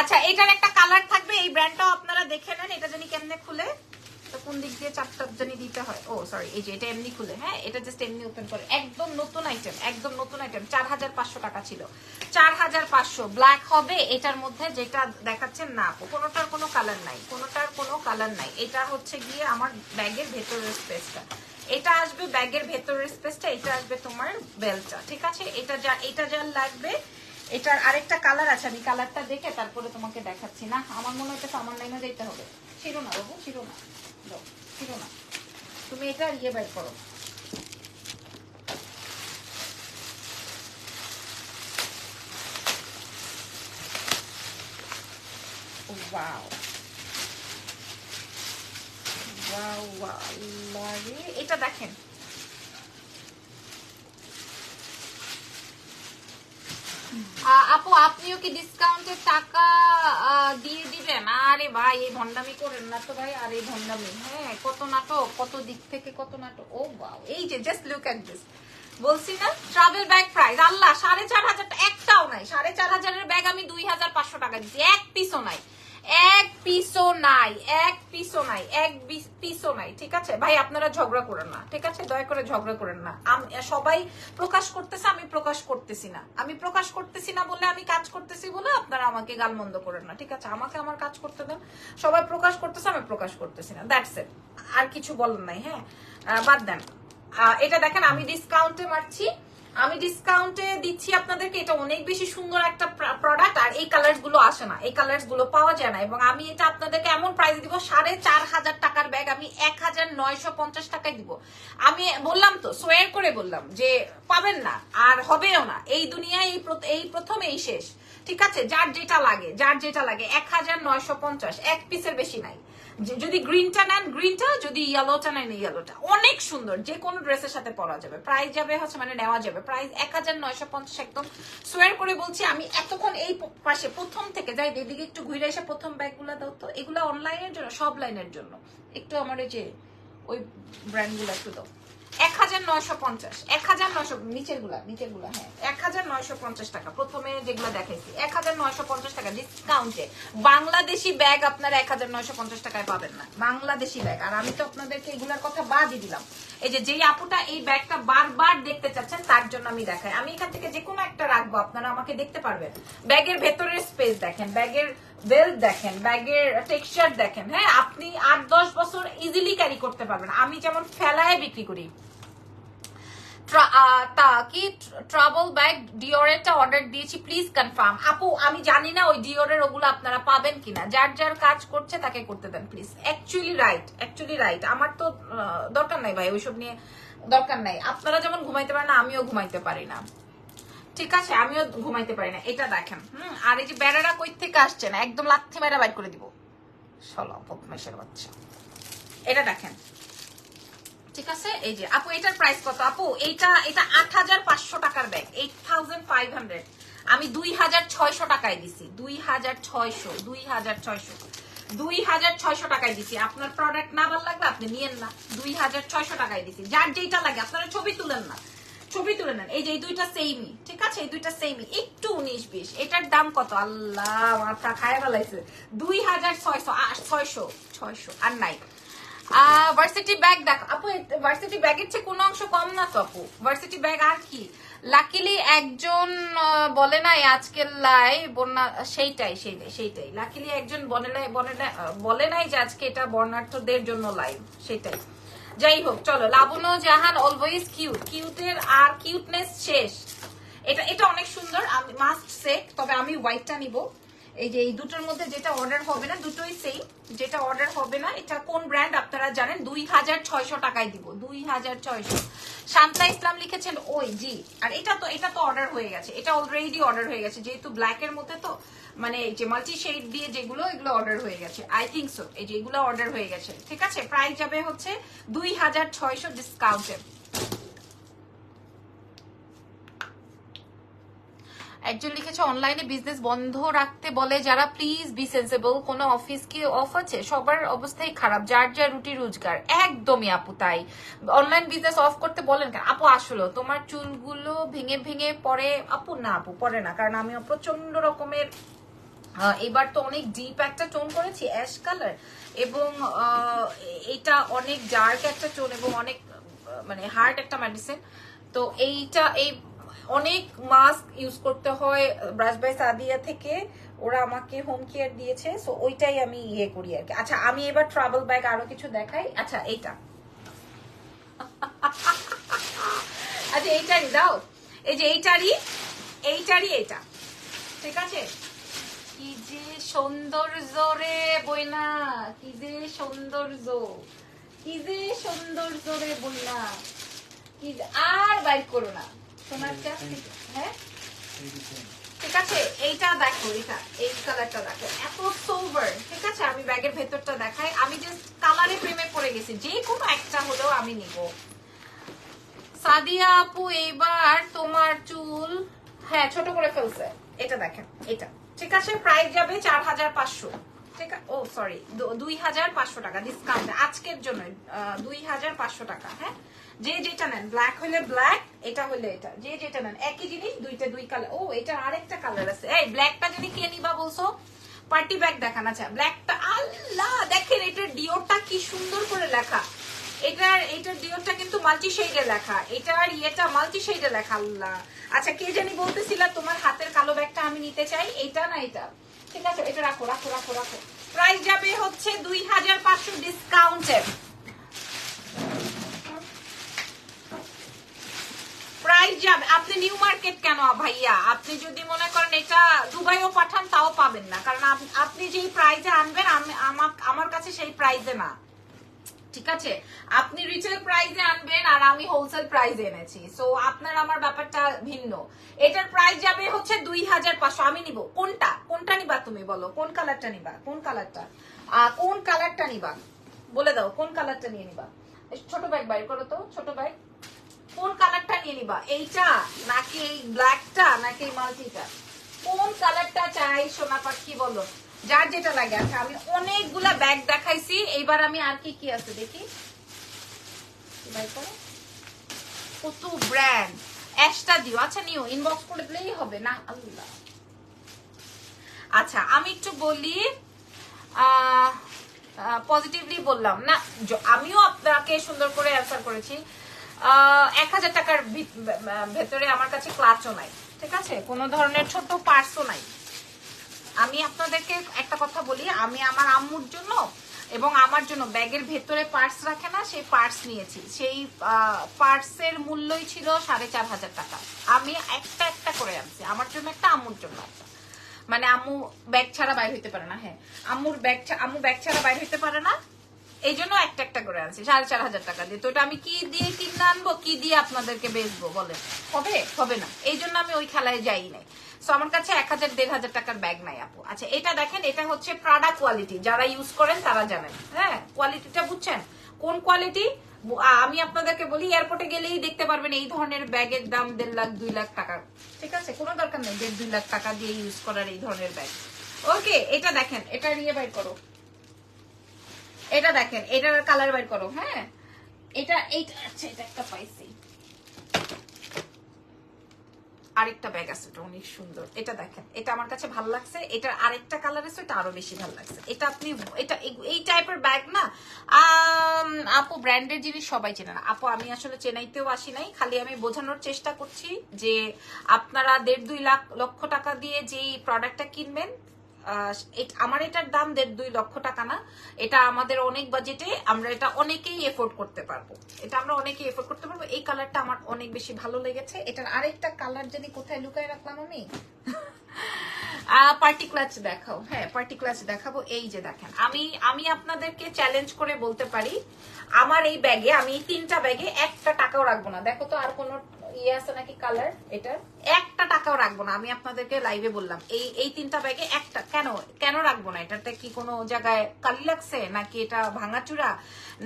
আচ্ছা এটার একটা কালার থাকবে, এই ব্র্যান্ডটাও আপনারা দেখে নেন। এটা জানি কেমনে খুলে, কোন দিক দিয়ে চাপটা জানি দিতে হয়। ও সরি, এই যে এটা এমনি খুলে, হ্যাঁ এটা জাস্ট এমনি ওপেন করে। একদম নতুন আইটেম, একদম নতুন আইটেম। 4500 টাকা ছিল, 4500। ব্ল্যাক হবে এটার মধ্যে, যেটা দেখাচ্ছেন না কোনোটার কোনো কালার নাই, কোনোটার কোনো কালার নাই। এটা হচ্ছে গিয়ে আমার ব্যাগের ভেতরের স্পেসটা, এটা আসবে ব্যাগের ভেতরের স্পেসটা, এটা আসবে তোমার বেল্টটা, ঠিক আছে। এটা যা লাগবে। এটার আরেকটা কালার আছে, আমি কালারটা দেখে তারপরে তোমাকে দেখাচ্ছি। না আমার মনে হয় এটা সামান লাইনে যেতে হবে। ছিল না বাবু, ছিল না, ছিল না, তুমি এটা ইয়ে বের করো। ওয়াও ওয়াও ওয়াও, এটা দেখেন, আপু আপনিও কি ডিসকাউন্টের টাকা দিয়ে দিবেন? আরে ভাই এই ভন্ডামি করেন না তো ভাই, আর এই ভন্ডামি, হ্যাঁ কত নাটক, কত দিক থেকে কত নাটক। ও ওয়াও, এই যে জাস্ট লুক এট দিস, বলছি না ট্রাভেল ব্যাগ প্রাইস আল্লাহ 4500, একটাও নাই। 4500 ব্যাগ আমি 2500 টাকা দিচ্ছি, এক পিসও নাই, এক পিসও নাই, এক পিসও নাই, এক পিসও নাই, ঠিক আছে ভাই। আপনারা ঝগড়া করেন না, ঠিক আছে, দয়া করে ঝগড়া করেন না। সবাই প্রকাশ করতেছে, আমি প্রকাশ করতেছি না, আমি প্রকাশ করতেছি না বলে, আমি কাজ করতেছি বলে আপনারা আমাকে গালমন্দ করেন না, ঠিক আছে। আমাকে আমার কাজ করতে দেন। সবাই প্রকাশ করতেছে, আমি প্রকাশ করতেছি না, দ্যাটস ইট, আর কিছু বলেন নাই। হ্যাঁ বাদ দেন। এটা দেখেন আমি ডিসকাউন্টে মারছি, আমি ডিসকাউন্টে দিচ্ছি আপনাদেরকে। এটা অনেক বেশি সুন্দর একটা প্রোডাক্ট, আর এই কালার্স গুলো আসে না, এই কালার্স গুলো পাওয়া যায় না। এবং আমি এটা আপনাদেরকে এমন প্রাইস দিব, 4500 টাকার ব্যাগ আমি 1950 টাকায় দিব। আমি বললাম তো, সোয়ার করে বললাম যে পাবেন না, আর হবেও না এই দুনিয়ায়, এই প্রথম এই শেষ, ঠিক আছে। যার যেটা লাগে, যার যেটা লাগে, 1950, এক পিসের বেশি নাই। যদি গ্রিনটা নেন গ্রিনটা, যদি ইয়েলোটা নেন ইয়েলোটা, অনেক সুন্দর, যে কোনো ড্রেসের সাথে পরা যাবে। প্রাইস যাবে হচ্ছে মানে নেওয়া যাবে, প্রাইস 1950, একদম সোয়ার করে বলছি। আমি এতক্ষণ এই পাশে প্রথম থেকে যাই, এদিকে একটু ঘুরে এসে প্রথম ব্যাগগুলো দাও তো, এগুলো অনলাইনের জন্য, সব লাইনের জন্য। একটু আমার এই যে ওই ব্র্যান্ডগুলো একটু দাও। 1950, 1900, নিচের গুলা, হ্যাঁ 1950 টাকা। প্রথমে যেগুলো দেখাইছি 1950 টাকা ডিসকাউন্টে। বাংলাদেশি ব্যাগ আপনারা 1950 টাকায় পাবেন না, বাংলাদেশি ব্যাগ। আর আমি তো আপনাদেরকে এগুলার কথা বাদই দিলাম। এই যে যেই আপুটা এই ব্যাগটা বারবার দেখতে চাচ্ছেন, তার জন্য আমি দেখাই। আমি এখান থেকে যে কোনো একটা রাখবো, আপনারা আমাকে দেখতে পারবেন। ব্যাগের ভেতরের স্পেস দেখেন, ব্যাগের বেল্ট দেখেন, ব্যাগের টেক্সচার দেখেন। হ্যাঁ আপনি 8-10 বছর ইজিলি ক্যারি করতে পারবেন। আমি যেমন ফেলায় বিক্রি করি। কি ট্রাভেল ব্যাগ ডিওরেরটা অর্ডার দিয়েছি, প্লিজ কনফার্ম। আপু আমি জানি না ওই ডিওরের ওগুলো আপনারা পাবেন কিনা, যার যার কাজ করছে তাকে করতে দেন প্লিজ। অ্যাকচুয়ালি রাইট, আমার তো দরকার নাই ভাই ওইসব নিয়ে, দরকার নাই। আপনারা যেমন ঘুমাইতে পারেন না, আমিও ঘুমাইতে পারি না, ঠিক আছে, আমিও ঘুমাইতে পারি না। এটা দেখেন, আর এই যে বেড়ারা কই থেকে আসছে না, একদম লাথি মেরা বাইর করে দিব, শালা বদমাইশের বাচ্চা। এটা দেখেন, ঠিক আছে। এই যে আপু এটার প্রাইস কত? আপু এটা 8500 টাকার ব্যাগ, 8500। আমি 2600 টাকায় দিছি, 2600 টাকায় দিছি। আপনার প্রোডাক্ট না ভালো লাগলে আপনি নিয়েন না, 2600 টাকায় দিছি। যার যেটা লাগে আপনারা ছবি তুলেন না, ছবি তুলে নেন। এই যে এই দুইটা সেমই, ঠিক আছে, এই দুইটা সেমই, একটু 19-20। এটার দাম কত? আল্লাহ মাথা খায় ফেলাইছে। 2600 আর নাই। ভার্সিটি ব্যাগ দেখো আপু, ভার্সিটি ব্যাগের চেয়ে কোনো অংশ কম না তো আপু, ভার্সিটি ব্যাগ। আর কি লাকিলি একজন বলে নাই আজকের লাই বন্যা, সেইটাই লাকিলি একজন বলে নাই যে আজকে এটা বর্ণার্থদের জন্য লাইভ, সেটাই। যাই হোক চলো, লাবণ্য জাহান অলওয়েজ কিউটের আর কিউটনেস শেষ। এটা অনেক সুন্দর, আমি মাস্ট সে। তবে আমি হোয়াইটটা নিব। এই যে এই দুটোর মধ্যে যেটা অর্ডার হবে না, দুটোই সেম। যেটা অর্ডার হবে না, এটা কোন ব্র্যান্ড আপনারা জানেন, 2600 টাকায় দিব, 2600। শান্তা ইসলাম লিখেছেন ওই জি। আর এটা তো অর্ডার হয়ে গেছে, এটা অলরেডি অর্ডার হয়ে গেছে, যেহেতু ব্ল্যাক এর মধ্যে তো, মানে যে মাল্টি শেড দিয়ে যেগুলো, এগুলো অর্ডার হয়ে গেছে, আই থিঙ্ক সো। এই যে এগুলো অর্ডার হয়ে গেছে, ঠিক আছে। প্রাইস যাবে হচ্ছে 2600 ডিসকাউন্টে। একজন লিখেছে অনলাইনে বিজনেস বন্ধ রাখতে বলে যারা, প্লিজ বি সেন্সিবল। কোনো অফিস কি অফ আছে? সবার অবস্থাই খারাপ, যার যার রুটি রোজগার। একদমই আপু তাই, অনলাইন বিজনেস অফ করতে বলেন কেন আপু? আসলে তোমার চুলগুলো ভেঙে ভেঙে পড়ে আপু? না আপু, পড়ে না, কারণ আমি প্রচন্ড রকমের এবার তো অনেক ডিপ একটা টোন করেছি, অ্যাশ কালার, এবং এটা অনেক ডার্ক একটা টোন এবং অনেক মানে হার্ড একটা মেডিসিন। তো এইটা এই অনেক মাস্ক ইউজ করতে হয় ব্রাশ বাই সাদিয়া থেকে, ওরা আমাকে হোম কেয়ার দিয়েছে, সো ওইটাই আমি ইয়ে করি আর কি। আচ্ছা আমি এবার ট্রাভেল ব্যাগ আরো কিছু দেখাই। আচ্ছা এইটা আচ্ছা এইটারই দাও, এই যে এইটারই এটা, ঠিক আছে? কি যে সৌন্দর্য রে বইনা, কি যে সৌন্দর্য, কি যে সৌন্দর্য রে বইনা, কি আর বাইর করো না সোনারটা। হ্যাঁ ঠিক আছে, এইটা দেখো, এটা এই কালারটা দেখো, এত সোভার। ঠিক আছে, আমি ব্যাগের ভেতরটা দেখাই। আমি জাস্ট কালারে প্রেমে পড়ে গেছি, যে কোনো একটা হলেও আমি নিব। সাদিয়া আপু এইবার তোমার চুল হ্যাঁ ছোট করে ফেলছে, এটা দেখেন, এটা ঠিক আছে। প্রাইস যাবে 4500, ঠিক আছে? ও সরি 2500 টাকা ডিসকাউন্ট আজকের জন্য, 2500 টাকা। হ্যাঁ, যে যেটা নেন, ব্ল্যাক হলে ব্ল্যাক, এটা হলে এটা, যে যেটা নেন একই জিনিস, দুই কালার। ও এটা আরেকটা কালার আছে, এই ব্ল্যাকটা যদি কে নিবা বলছো? পার্টি ব্যাগ দেখান। আচ্ছা ব্ল্যাকটা, আল্লাহ দেখেন এটার ডিওরটা কি সুন্দর করে লেখা, এটার ডিওরটা কিন্তু মাল্টি শেডে লেখা, এটার ইয়েটা মাল্টি শেডে লেখা। আল্লাহ, আচ্ছা কে জানি বলতেছিলা তোমার হাতের কালো ব্যাগটা আমি নিতে চাই, এটা না এটা, ঠিক আছে? এটা রাখো রাখো রাখো রাখো। প্রাইস যাবে হচ্ছে 2500 ডিসকাউন্টেড। প্রাইস যাবে, আপনি নিউ মার্কেট কেন ভাইয়া? আপনি যদি মনে করেন এটা দুবাইও পাঠান তাও পাবেন না, কারণ আপনি যেই প্রাইজে আনবেন আমার কাছে সেই প্রাইজে না, ঠিক আছে? আপনি রিটেল প্রাইসে আনবেন আর আমি হোলসেল প্রাইসে এনেছি, সো আপনার আমার ব্যাপারটা ভিন্ন। এটার প্রাইস যাবে হচ্ছে 2500। আমি নিব কোনটা? কোনটা নিবা তুমি বলো, কোন কালারটা নিবা? কোন কালারটা, কোন কালারটা নিবা বলে দাও, কোন কালারটা নিয়ে নিবা? ছোট ব্যাগ বাইর করো তো, ছোট ব্যাগ। কোন কালারটা নিয়ে নিবা, এইটা নাকি এই ব্ল্যাকটা নাকি এই মাল্টিটা? কোন কালারটা চাই সোনা পাখি বলো, যার যেটা লাগে। আচ্ছা আমি অনেকগুলা ব্যাগ দেখাইছি, এইবার আমি আর কি কি আছে দেখি। কত ব্র্যান্ড, অ্যাশটা দিও। আচ্ছা নিও, ইনবক্স করে দিলেই হবে না। আল্লাহ, আচ্ছা আমি একটু বলি, পজিটিভলি বললাম না, আমিও আপনাকে সুন্দর করে অ্যান্সার করেছি। 1000 টাকার ভেতরে আমার কাছে ক্লাচও নাই, ঠিক আছে? কোনো ধরনের ছোট পার্সও নাই। আমি আপনাদেরকে একটা কথা বলি, আমি আমার আম্মুর জন্য এবং আমার জন্য ব্যাগের ভেতরে পার্স রাখে না, সেই পার্স নিয়েছি। সেই পার্সের মূল্যই ছিল 4500 টাকা। আমি একটা একটা করে আনছি, আমার জন্য একটা, আম্মুর জন্য একটা। মানে আম্মু ব্যাগ ছাড়া বাইর হইতে পারে না। হ্যাঁ, আম্মু ব্যাগ ছাড়া বাইর হইতে পারে না, এই জন্য একটা একটা করে আনছি 4500 টাকা দিয়ে। তো এটা আমি কি দিয়ে কিনে আনবো, কি দিয়ে আপনাদেরকে বেচবো বলেন? হবে না, এই জন্য আমি ওই খেলায় যাই নাই। সো আমার কাছে 1000-1500 টাকার ব্যাগ নাই আপু। আচ্ছা এটা দেখেন, এটা হচ্ছে প্রাডা কোয়ালিটি, যারা ইউজ করেন তারা জানেন। হ্যাঁ, কোয়ালিটিটা বুঝছেন কোন কোয়ালিটি? আমি আপনাদেরকে বলি, এয়ারপোর্টে গেলেই দেখতে পারবেন এই ধরনের ব্যাগের দাম 1.5 লাখ 2 লাখ টাকা, ঠিক আছে? কোনো দরকার নেই 1.5-2 লাখ টাকা দিয়ে ইউজ করার এই ধরনের ব্যাগ। ওকে, এটা দেখেন, এটা নিয়ে বাইর করো, এটা দেখেন, এটার কালার বাইর করো। হ্যাঁ, এইটা আচ্ছা এটা একটা পাইছি, আরেকটা ব্যাগ আছে, এটা অনেক সুন্দর। এটা দেখেন, এটা আমার কাছে ভালো লাগছে। এটার আরেকটা কালার আছে, এটা আরো বেশি ভালো লাগছে। এটা আপনি এটা এই টাইপের ব্যাগ না আপু, ব্র্যান্ডের জিনিস সবাই চেনে না আপু। আমি আসলে চেনাইতেও আসি নাই, খালি আমি বোঝানোর চেষ্টা করছি যে আপনারা 1.5-2 লক্ষ টাকা দিয়ে যেই প্রোডাক্টটা কিনবেন, আমার এটার দাম 1.5-2 লক্ষ টাকা না, এটা আমাদের অনেক বাজেটে, আমরা এটা অনেকেই এফোর্ড করতে পারবো, এটা আমরা অনেকেই এফোর্ড করতে পারবো। এই কালারটা আমার অনেক বেশি ভালো লেগেছে। এটার আরেকটা কালার জানি কোথায় লুকায় রাখলাম আমি, পার্টি ক্লাচ দেখাও। হ্যাঁ, পার্টি ক্লাচ দেখাবো। এই যে দেখেন, আমি আপনাদেরকে চ্যালেঞ্জ করে বলতে পারি, আমার এই ব্যাগে, আমি এই 3টা ব্যাগে 1টা টাকাও রাখবো না। দেখো তো আর কোনো ইয়ে আছে নাকি কালার, এটার একটা টাকাও রাখবো না। আমি আপনাদেরকে লাইভে বললাম এই 3টা ব্যাগে একটা কেন রাখবো না? এটাতে কি কোনো জায়গায় কালি লাগছে নাকি এটা ভাঙাচুরা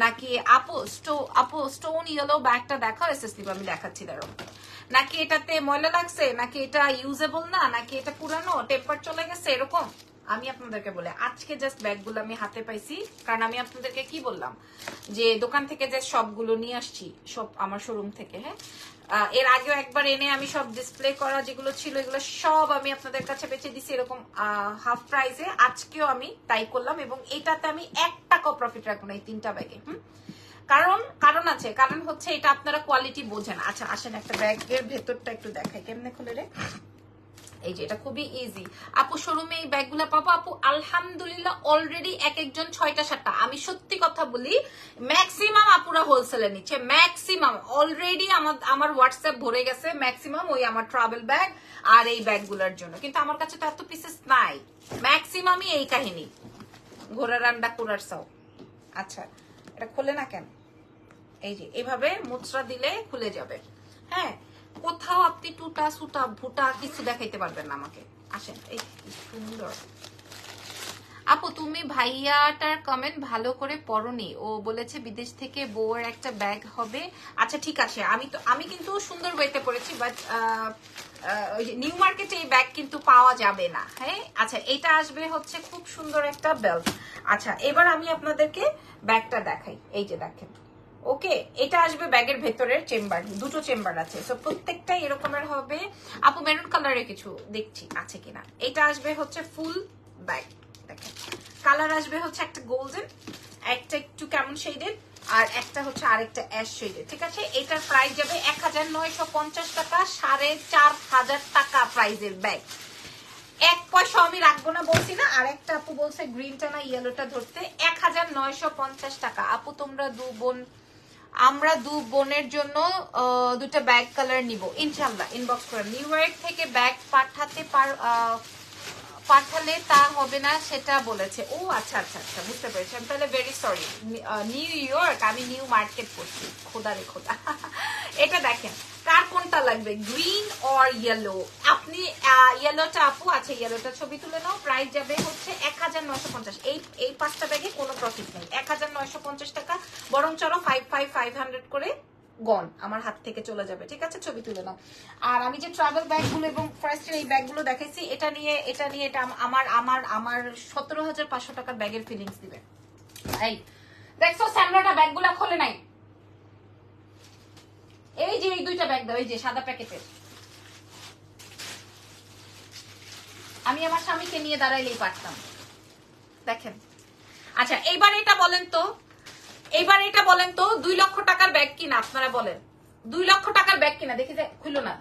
নাকি? আপু স্টোন ইয়েলো ব্যাগটা দেখা হয়েছে, আমি দেখাচ্ছি দাঁড়ো। নাকি এটাতে ময়লা লাগছে নাকি এটা ইউজেবল না নাকি এটা পুরানো টেম্পার চলে গেছে এরকম? আমি আপনাদেরকে বলে আজকে জাস্ট ব্যাগগুলো আমি হাতে পাইছি, কারণ আমি আপনাদেরকে কি বললাম যে দোকান থেকে যে সবগুলো নিয়ে আসছি, সব আমার শোরুম থেকে। হ্যাঁ, এর আগেও একবার এনে আমি সব ডিসপ্লে করা যেগুলো ছিল এগুলো সব আমি আপনাদের কাছে বেচে দিছি এরকম হাফ প্রাইসে। আজকেও আমি তাই করলাম, এবং এটাতে আমি 1 টাকাও প্রফিট রাখবো না এই 3টা ব্যাগে। কারণ আছে, কারণ হচ্ছে এটা আপনারা কোয়ালিটি বোঝেন। আচ্ছা আসেন একটা ব্যাগের ভেতরটা একটু দেখাই কেমনে খুলে রে। এই যে এটা খুবই ইজি আপু, শোরুমে এই ব্যাগগুলো পাবো আপু? আলহামদুলিল্লাহ অলরেডি এক একজন 6টা 7টা। আমি সত্যি কথা বলি, ম্যাক্সিমাম আপুরা হোলসেলে নিচ্ছে, ম্যাক্সিমাম অলরেডি আমার হোয়াটসঅ্যাপ ভরে গেছে ম্যাক্সিমাম ওই আমার ট্রাভেল ব্যাগ আর এই ব্যাগগুলোর জন্য। কিন্তু আমার কাছে তো এত পিসেস নাই, ম্যাক্সিমামই এই কাহিনী ঘোড়া রান্ডা কুরার সাও। আচ্ছা এটা খোলে না কেন? এই যে এভাবে মুচড়া দিলে খুলে যাবে। হ্যাঁ, কোথাও আপনি টুটা সুটা ভুটা কিছু দেখাইতে পারবেন না আমাকে। আসেন, এই কি সুন্দর। আপু তুমি ভাইয়াটার কমেন্ট ভালো করে পড়নি, ও বলেছে বিদেশ থেকে বউয়ের একটা ব্যাগ হবে। আচ্ছা ঠিক আছে, আমি কিন্তু সুন্দর ওয়েতে পড়েছি, বাট নিউ মার্কেটে এই ব্যাগ কিন্তু পাওয়া যাবে না। হ্যাঁ আচ্ছা, এটা আসবে হচ্ছে খুব সুন্দর একটা বেল্ট। আচ্ছা এবার আমি আপনাদেরকে ব্যাগটা দেখাই, এই যে দেখেন। ওকে, এটা আসবে ব্যাগের ভেতরের চেম্বার, 2টো চেম্বার আছে, তো প্রত্যেকটাই এরকমের হবে। আপু মেরুন কালারে কিছু দেখছি আছে কিনা। এটা আসবে হচ্ছে ফুল ব্যাগ, দেখেন কালার আসবে হচ্ছে একটা গোল্ডেন, একটা একটু কেমন শেডেড, আর একটা হচ্ছে আরেকটা অ্যাশ শেডেড। ঠিক আছে, এটার প্রাইস যাবে 1950 টাকা, 4500 টাকা প্রাইজের ব্যাগ। 1 পয়সা আমি রাখবো না বলছি না। আর একটা আপু বলছে গ্রিনটা না ইয়েলোটা ধরতে, 1950 টাকা। আপু তোমরা আমরা 2 বোনের জন্য 2টা ব্যাগ কালার নিব ইনশাআল্লাহ। ইনবক্স করে নিউ ইয়র্ক থেকে ব্যাগ পাঠালে তা হবে না সেটা বলেছে। ও আচ্ছা আচ্ছা আচ্ছা, বুঝতে পেরেছি আমি, তাহলে ভেরি সরি। নিউ ইয়র্ক, আমি নিউ মার্কেট করছি, খোদা রে খোদা। এটা দেখেন কার কোনটা লাগবে, গ্রিন অর ইয়েলো? আপনি ইয়েলোটা আপু, আচ্ছা ইয়েলোটা ছবি তুলে নাও। প্রাইস যাবে হচ্ছে 1950। এই 5টা ব্যাগে কোনো প্রফিট নেই, 1950 টাকা। বরং চলো 500 করে গন আমার হাত থেকে চলে যাবে। ঠিক আছে, ছবি তুলে নাও। আর আমি যে ট্রাভেল ব্যাগগুলো এবং ফার্স্ট এই ব্যাগগুলো দেখাইছি, এটা নিয়ে এটা আমার 17,500 টাকার ব্যাগের ফিলিংস দিবে। এই দেখছো স্যামরাটা ব্যাগগুলো খোলে নাই। এই যে এই 2টা ব্যাগ দাও, এই যে সাদা প্যাকেটের। আমি আমার স্বামীকে নিয়ে দাঁড়াইলেই পারতাম। দেখেন আচ্ছা এইবার এটা বলেন তো 2 লক্ষ টাকার ব্যাগ কিনা, আপনারা বলেন 2 লক্ষ টাকার ব্যাগ কিনা। দেখি যে খুলো না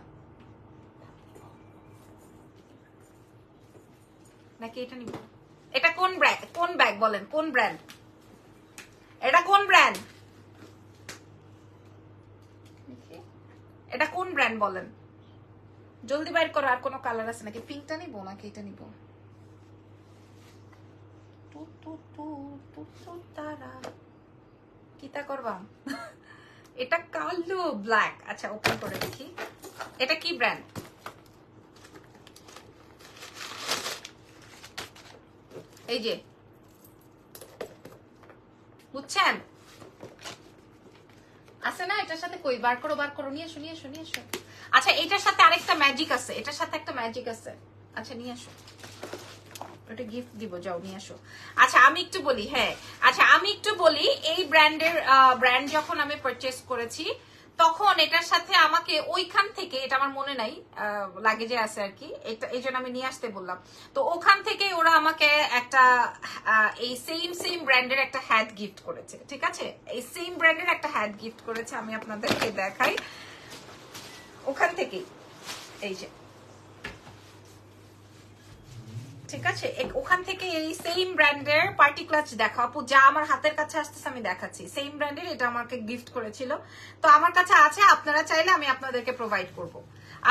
নাকি এটা নিব। এটা কোন ব্যাগ বলেন, কোন ব্র্যান্ড এটা? কোন ব্র্যান্ড এটা? কোন ব্র্যান্ড বলেন, জলদি বাইর করো। আর কোনো কালার আছে নাকি? পিঙ্কটা নিব নাকি এটা নিব? কিতা করবা? এটা কালো ব্ল্যাক। আচ্ছা ওপেন করে দেখি, এটা কি ব্র্যান্ড? এই যে বুঝছেন আছে না এটার সাথে? কই বার করো, নিয়ে এসো। আচ্ছা এটার সাথে আরেকটা ম্যাজিক আছে, এটার সাথে একটা ম্যাজিক আছে। আচ্ছা নিয়ে আসো, ওটা গিফট দিব, যাও নিয়ে আসো। আচ্ছা আমি একটু বলি, হ্যাঁ আচ্ছা আমি একটু বলি, এই ব্র্যান্ড যখন আমি পারচেজ করেছি তখন এটার সাথে আমাকে ওইখান থেকে, এটা আমার মনে নাই লাগেজে আছে আর কি, এটা এই জন্য আমি নিয়ে আসতে বললাম। তো ওখান থেকে ওরা আমাকে একটা এই সেম ব্র্যান্ডের একটা হ্যাট গিফট করেছে। ঠিক আছে, এই সেম ব্র্যান্ডের একটা হ্যাট গিফট করেছে, আমি আপনাদেরকে দেখাই। ওখান থেকে এই যে ঠিক আছে, ওখান থেকে এই সেম ব্র্যান্ডের পার্টি ক্লাচ দেখো আপু, যা আমার হাতের কাছে আসতেছে আমি দেখাচ্ছি। সেম ব্র্যান্ডের, এটা আমাকে গিফট করেছিল, তো আমার কাছে আছে। আপনারা চাইলে আমি আপনাদেরকে প্রোভাইড করব,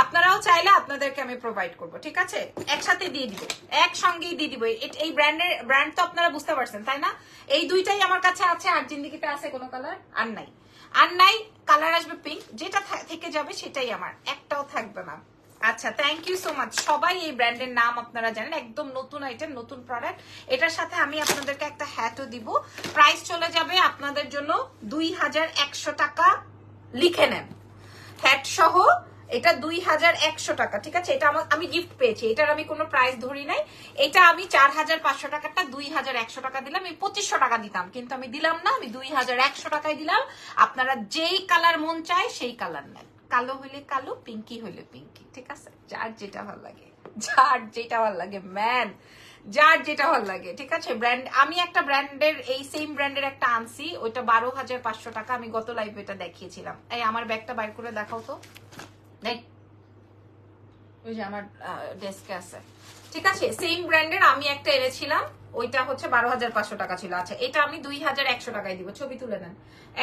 আপনারাও চাইলে আপনাদেরকে আমি প্রোভাইড করব। ঠিক আছে, একসাথে দিয়ে দিব, একসঙ্গেই দিয়ে দিব। এই ব্র্যান্ড তো আপনারা বুঝতে পারছেন তাই না? এই দুইটাই আমার কাছে আছে। আর জিন্দিগিতে আছে কোনো কালার আর নাই, আর নাই। কালার আসবে পিঙ্ক, যেটা থেকে যাবে সেটাই আমার, একটাও থাকবে না। আচ্ছা, থ্যাংক ইউ সো মাচ। সবাই এই ব্র্যান্ডের নাম আপনারা জানেন, একদম নতুন আইটেম, নতুন প্রোডাক্ট। এটার সাথে আমি আপনাদেরকে একটা হ্যাটও দিব। প্রাইস চলে যাবে আপনাদের জন্য 2100 টাকা। লিখে নেন, হ্যাট সহ এটা 2100 টাকা। ঠিক আছে, এটা আমি গিফট পেয়েছি, এটার আমি কোনো প্রাইস ধরি নাই। এটা আমি 4500 টাকাটা 2100 টাকা দিলাম। আমি 2500 টাকা দিতাম, কিন্তু আমি দিলাম না, আমি 2100 টাকায় দিলাম। আপনারা যেই কালার মন চায় সেই কালার নেন, কালো হইলে কালো, পিঙ্কি হইলে পিঙ্কি। ঠিক আছে, যার যেটা ভালো লাগে, যার যেটা ভালো লাগে ম্যান, যার যেটা ভালো লাগে। ঠিক আছে, ব্র্যান্ড আমি একটা ব্র্যান্ডের, এই সেম ব্র্যান্ডের একটা আনছি, ওইটা 12500 টাকা। আমি গত লাইভে এটা দেখিয়েছিলাম। এই আমার ব্যাগটা বাইর করে দেখাও তো, ওই যে আমার ডেস্কে আছে। ঠিক আছে, সেম ব্র্যান্ডের আমি একটা এনেছিলাম, ওইটা হচ্ছে 12500 টাকা ছিল। আচ্ছা, এটা আমি 2100 টাকায় দিব, ছবি তুলে নেন।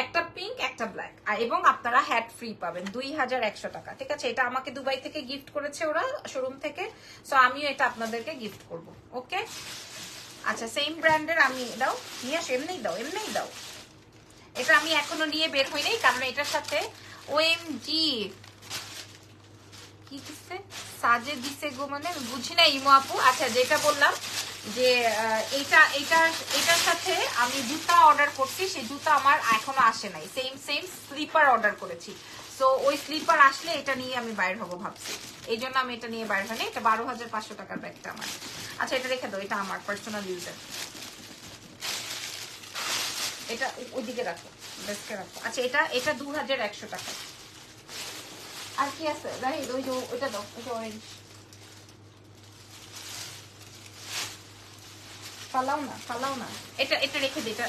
একটা পিঙ্ক, একটা ব্ল্যাক, এবং আপনারা হ্যাট ফ্রি পাবেন 2100 টাকা। ঠিক আছে, এটা আমাকে দুবাই থেকে গিফট করেছে ওরা, শোরুম থেকে। সো আমিও এটা আপনাদেরকে গিফট করব। ওকে, আচ্ছা, সেম ব্র্যান্ডের আমি দাও, নিয়ে আসো, এমনিই দাও, এমনিই দাও। এটা আমি এখনো নিয়ে বের হই নাই, কারণ এটার সাথে ওএমজি কি দিচ্ছে, সাজে দিছে গো, মানে বুঝি না ইমো আপু। আচ্ছা, যেটা বললাম যে এটার সাথে আমি জুতা অর্ডার করছি, সেই জুতা আমার এখনো আসে নাই। সেম স্লিপার অর্ডার করেছি, সো ওই স্লিপার আসলে এটা নিয়ে আমি বাইর হবো ভাবছি, এই জন্য আমি এটা নিয়ে বাইর হয়নি। এটা 12500 টাকার ব্যাগটা আমার। আচ্ছা, এটা রেখে দাও, এটা আমার পার্সোনাল ইউজের, এটা ওইদিকে রাখো, ডেস্কে রাখো। আচ্ছা, এটা 2100 টাকা। আর কি আছে রাইট, ওই যে ওইটা দাও, ওই যে অরেঞ্জ, ফালাও না, এটা রেখে দিই। এটা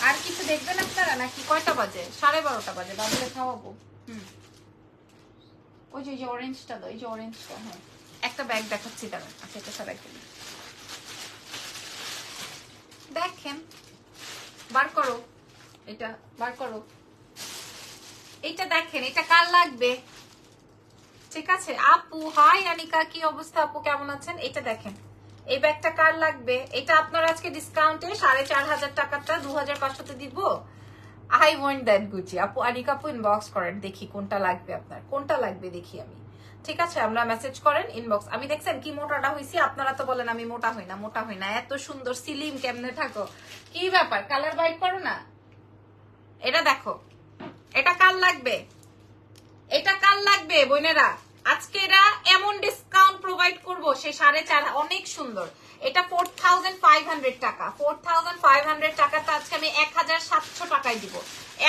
আর কিছু দেখবেন আপনারা নাকি? কয়টা বাজে? 12:30 বাজে, বাবুকে খাওয়াবো। ওই যে অরেঞ্জটা দাও, এই যে অরেঞ্জটা। হ্যাঁ, একটা ব্যাগ দেখাচ্ছি দাঁড়ান। আচ্ছা, এটা সবাই দেখেন, বার করো, এটা বার করো, এটা দেখেন, এটা কার লাগবে? ঠিক আছে আপু, হাই আনিকা, কি অবস্থা আপু, কেমন আছেন? এটা দেখেন, এই ব্যাগটা কার লাগবে? এটা আপনার আজকে ডিসকাউন্টে 4500 টাকাটা 2500 দিব। I want that Gucci. আপু, আনিকা আপু ইনবক্স করেন, দেখি কোনটা লাগবে আপনার, কোনটা লাগবে দেখি আমি। ঠিক আছে, আমরা মেসেজ করেন, ইনবক্স। আমি দেখছেন কি মোটাটা হইছি, আপনারা তো বলেন আমি মোটা হই না, মোটা হই না। এত সুন্দর সিলিম কেমনে থাকো, কি ব্যাপার? কালার বাইট করো না। এটা দেখো, এটা কার লাগবে? এটা কার লাগবে বোনেরা? আজকে এরা এমন ডিসকাউন্ট প্রোভাইড করবো, সে 4.5, অনেক সুন্দর। এটা 4500 টাকা, 4500 টাকাটা আজকে আমি 1700 টাকায় দিব।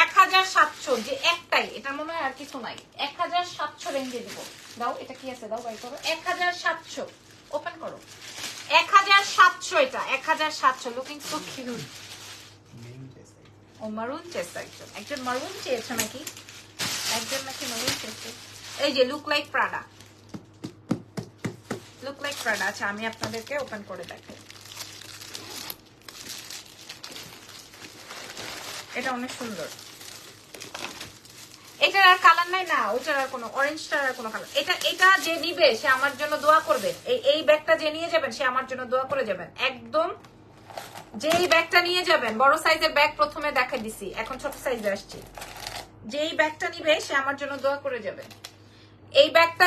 1700, যে একটাই, এটা মনে হয় আর কিছু নাই। 1700 রেঞ্জে দিব। দাও, এটা কি আছে, দাও, বাই করো। 1700, ওপেন করো। 1700, এটা 1700। Looking so cute. ও মারুন চেস্ট, একজন মারুন চেয়েছে নাকি? একজন নাকি মারুন চেয়েছে। এই যে look like Prada, look like Prada. আচ্ছা, আমি আপনাদেরকে ওপেন করে দেখাই। এটা অনেক সুন্দর। এটার আর কালার নাই না, ওইটার আর কোনো, অরেঞ্জটার আর কোনো কালার। এটা যে নিবে সে আমার জন্য দোয়া করবে। এই ব্যাগটা যে নিয়ে যাবেন সে আমার জন্য দোয়া করে যাবেন। একদম যেই ব্যাগটা নিয়ে যাবেন, বড় সাইজের ব্যাগ প্রথমে দেখা দিছি, এখন ছোট সাইজে আসছি। যেই ব্যাগটা নিবে সে আমার জন্য দোয়া করে যাবে। এই ব্যাগটা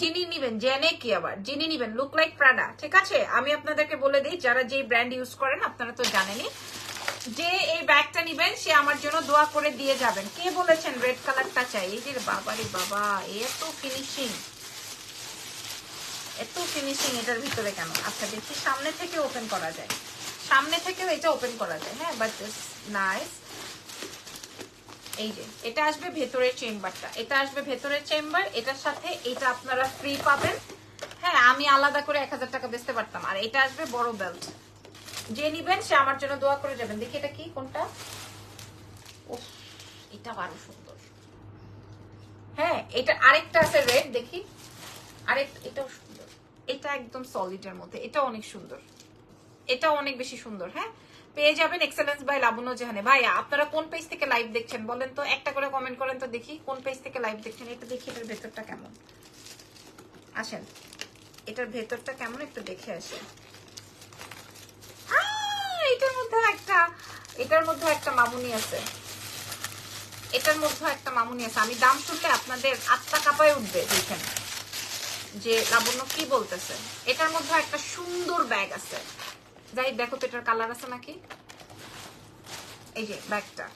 যিনি নিবেন, জেনে কি আবার, যিনি নিবেন, লুক লাইক প্রাডা। ঠিক আছে, আমি আপনাদেরকে বলে দিই, যারা যেই ব্র্যান্ড ইউজ করেন আপনারা তো জানেনই, যে এই ব্যাগটা নিবেন সে আমার জন্য দোয়া করে দিয়ে যাবেন। কে বলেছেন রেড কালারটা চাই? এই যে বাবা রে বাবা, এত ফিনিশিং, এত ফিনিশিং এটার ভিতরে কেন? আচ্ছা, দেখি সামনে থেকে ওপেন করা যায়, সামনে থেকেও এটা ওপেন করা যায়। হ্যাঁ, বাট নাইস। এই যে এটা আসবে ভেতরের চেম্বারটা, এটা আসবে ভেতরের চেম্বার। এটার সাথে এটা আপনারা ফ্রি পাবেন। হ্যাঁ, আমি আলাদা করে 1000 টাকা বেচতে পারতাম। আর এটা আসবে বড় বেল্ট। যে নিবেন সে আমার জন্য দোয়া করে যাবেন। দেখি এটা কি, কোনটা? উফ, এটা আরো সুন্দর। হ্যাঁ, এটা আরেকটা আছে রেড, দেখি আরেকটা, এটাও সুন্দর। এটা একদম সলিডের মধ্যে, এটা অনেক সুন্দর, এটা অনেক বেশি সুন্দর। হ্যাঁ, পেয়ে যাবেন এক্সেলেন্স বাই লাবণ্য জাহানে। ভাইয়া আপনারা কোন পেজ থেকে লাইভ দেখছেন বলেন তো, একটা করে কমেন্ট করেন তো দেখি কোন পেজ থেকে লাইভ দেখছেন। এটা দেখি এটার ভেতরটা কেমন, আসেন এটার ভেতরটা কেমন একটু দেখে আসেন। এটার মধ্যে একটা মামুনি আছে, এটার মধ্যে একটা মামুনি আছে। আমি দাম শুনলে আপনাদের আত্মা কাঁপায় উঠবে। দেখেন যে লাবণ্য কি বলতেছে। এটার মধ্যে একটা সুন্দর ব্যাগ আছে, যাই দেখো তো এটার কালার আছে নাকি। এই যে ব্যাগটা,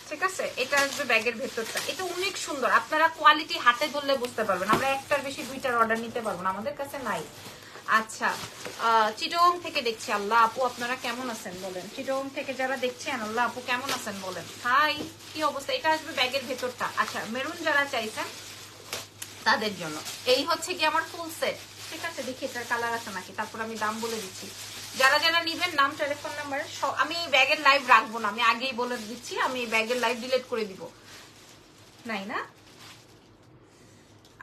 ঠিক আছে, এটা আসবে ব্যাগের ভেতরটা। এটা অনেক সুন্দর, আপনারা কোয়ালিটি হাতে ধরলে বুঝতে পারবেন। আমরা একটার বেশি দুইটার অর্ডার নিতে পারবো না, আমাদের কাছে নাই। আচ্ছা, চিটং থেকে দেখছি। আল্লাহ আপু আপনারা কেমন আছেন বলেন। চিটং থেকে যারা দেখছেন, আল্লাহ আপু কেমন আছেন বলেন। হাই, কি অবস্থা। এটা আসবে ব্যাগের ভেতরটা। আচ্ছা, মেরুন যারা চাইছেন তাদের জন্য এই হচ্ছে কি আমার ফুল সেট, ঠিক আছে। দেখি এটার কালার আছে নাকি, তারপর আমি দাম বলে দিচ্ছি। যারা যারা নিবেন নাম, টেলিফোন নাম্বার। আমি ব্যাগের লাইভ রাখবো না, আমি আগেই বলে দিচ্ছি, আমি ব্যাগের লাইভ ডিলিট করে দিব। নাই না,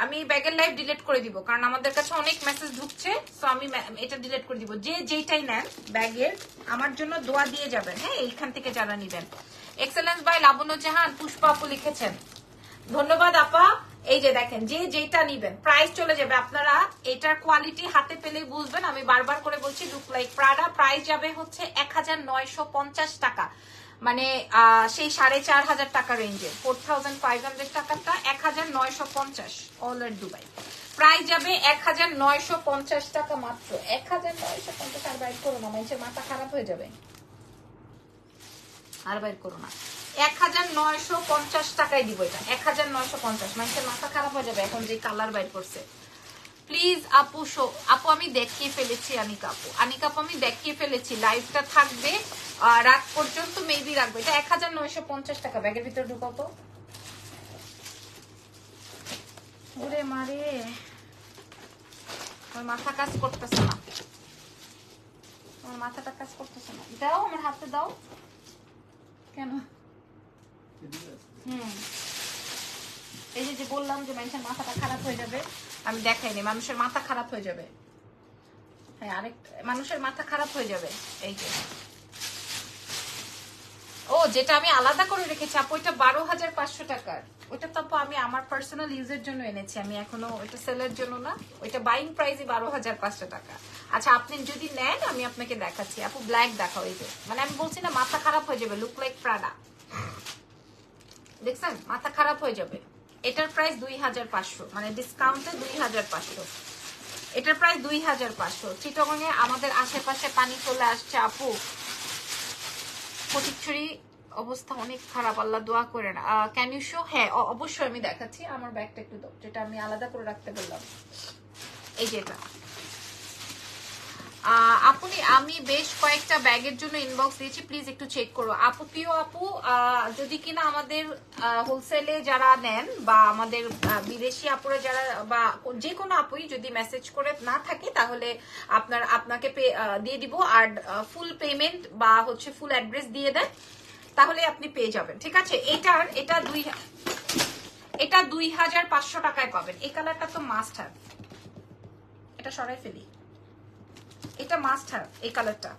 আমি ব্যাগের লাইভ ডিলিট করে দিব, কারণ আমাদের কাছে অনেক মেসেজ ঢুকছে। সো আমি এটা ডিলিট করে দিব। যে যেটাই নেন ব্যাগের, আমার জন্য দোয়া দিয়ে যাবেন। হ্যাঁ, এইখান থেকে যারা নিবেন। এক্সেলেন্স বাই লাবণ্য জাহান, পুষ্পা আপু লিখেছেন, ধন্যবাদ আপা। এই যে দেখেন, যে যেটা নিবেন প্রাইস চলে যাবে। আপনারা এটার কোয়ালিটি হাতে পেলেই বুঝবেন। আমি বারবার করে বলছি, লুক লাইক প্রাডা। প্রাইস যাবে হচ্ছে 1950 টাকা, মানে সেই 4500 টাকা রেঞ্জে। 4500 টাকাটা 1950 অল এট দুবাই। প্রাইস যাবে 1950 টাকা মাত্র। 1950। আর বাইর করো না, মানুষের মাথা খারাপ হয়ে যাবে। আর বাইর করো না, 1950 টাকায় দিব এটা। 1950, মানুষের মাথা খারাপ হয়ে যাবে এখন যে কালার বাইর করছে। প্লিজ আপু আপু আমি দেখিয়ে ফেলেছি। আনিকা আপু আমি দেখিয়ে ফেলেছি। লাইভটা থাকবে রাত পর্যন্ত, মেবি রাখবো। এটা 1950 টাকা। ব্যাগের ভিতরে ঢুকাও তো। ওরে মারে, আমার মাথা কাজ করতেছে না, আমার মাথাটা কাজ করতেছে না। দাও আমার হাতে দাও। কেন? এই যে বললাম যে মানুষের মাথাটা খারাপ হয়ে যাবে, আমি দেখাইনি। মানুষের মাথা খারাপ হয়ে যাবে। হ্যাঁ, আরেক মানুষের মাথা খারাপ হয়ে যাবে। এই যে, ও যেটা আমি আলাদা করে রেখেছি আপু, ওইটা 12,500 টাকার। ওইটা তো আপু আমি আমার পার্সোনাল ইউজের জন্য এনেছি, আমি এখনো ওইটা সেলের জন্য না। ওইটা বাইং প্রাইসই 12,500 টাকা। আচ্ছা, আপনি যদি নেন আমি আপনাকে দেখাচ্ছি। আপু ব্ল্যাক দেখাও। এই যে, মানে আমি বলছি না মাথা খারাপ হয়ে যাবে, লুক লাইক প্রাডা। দেখছেন, মাথা খারাপ হয়ে যাবে। এটার প্রাইস 2,500, মানে ডিসকাউন্টে 2,500। এটার প্রাইস 2,500। চিটাগংয়ে আমাদের আশেপাশে পানি চলে আসছে আপু। ফটিকছড়ি অবস্থা অনেক খারাপ, আল্লাহ দোয়া করেন। Can you show? হ্যাঁ অবশ্যই আমি দেখাচ্ছি। আমার ব্যাগটা একটু দাও, যেটা আমি আলাদা করে রাখতে বললাম। এই যে এটা আপনি, আমি বেশ কয়েকটা ব্যাগের জন্য ইনবক্স দিয়েছি, প্লিজ একটু চেক করো আপু। প্রিয় আপু, যদি কিনা আমাদের হোলসেলে যারা নেন বা আমাদের বিদেশি আপুরা যারা, বা যে কোনো আপুই যদি মেসেজ করে না থাকে, তাহলে আপনাকে দিয়ে দিব। আর ফুল পেমেন্ট বা হচ্ছে ফুল অ্যাড্রেস দিয়ে দেন, তাহলে আপনি পেয়ে যাবেন, ঠিক আছে। এটা 2,500 টাকায় পাবেন। এই কালারটা তো মাস্ট হ্যাভ, এটা সরাই ফেলি। এটা মাস্ট হ্যাভ, এই কালারটা।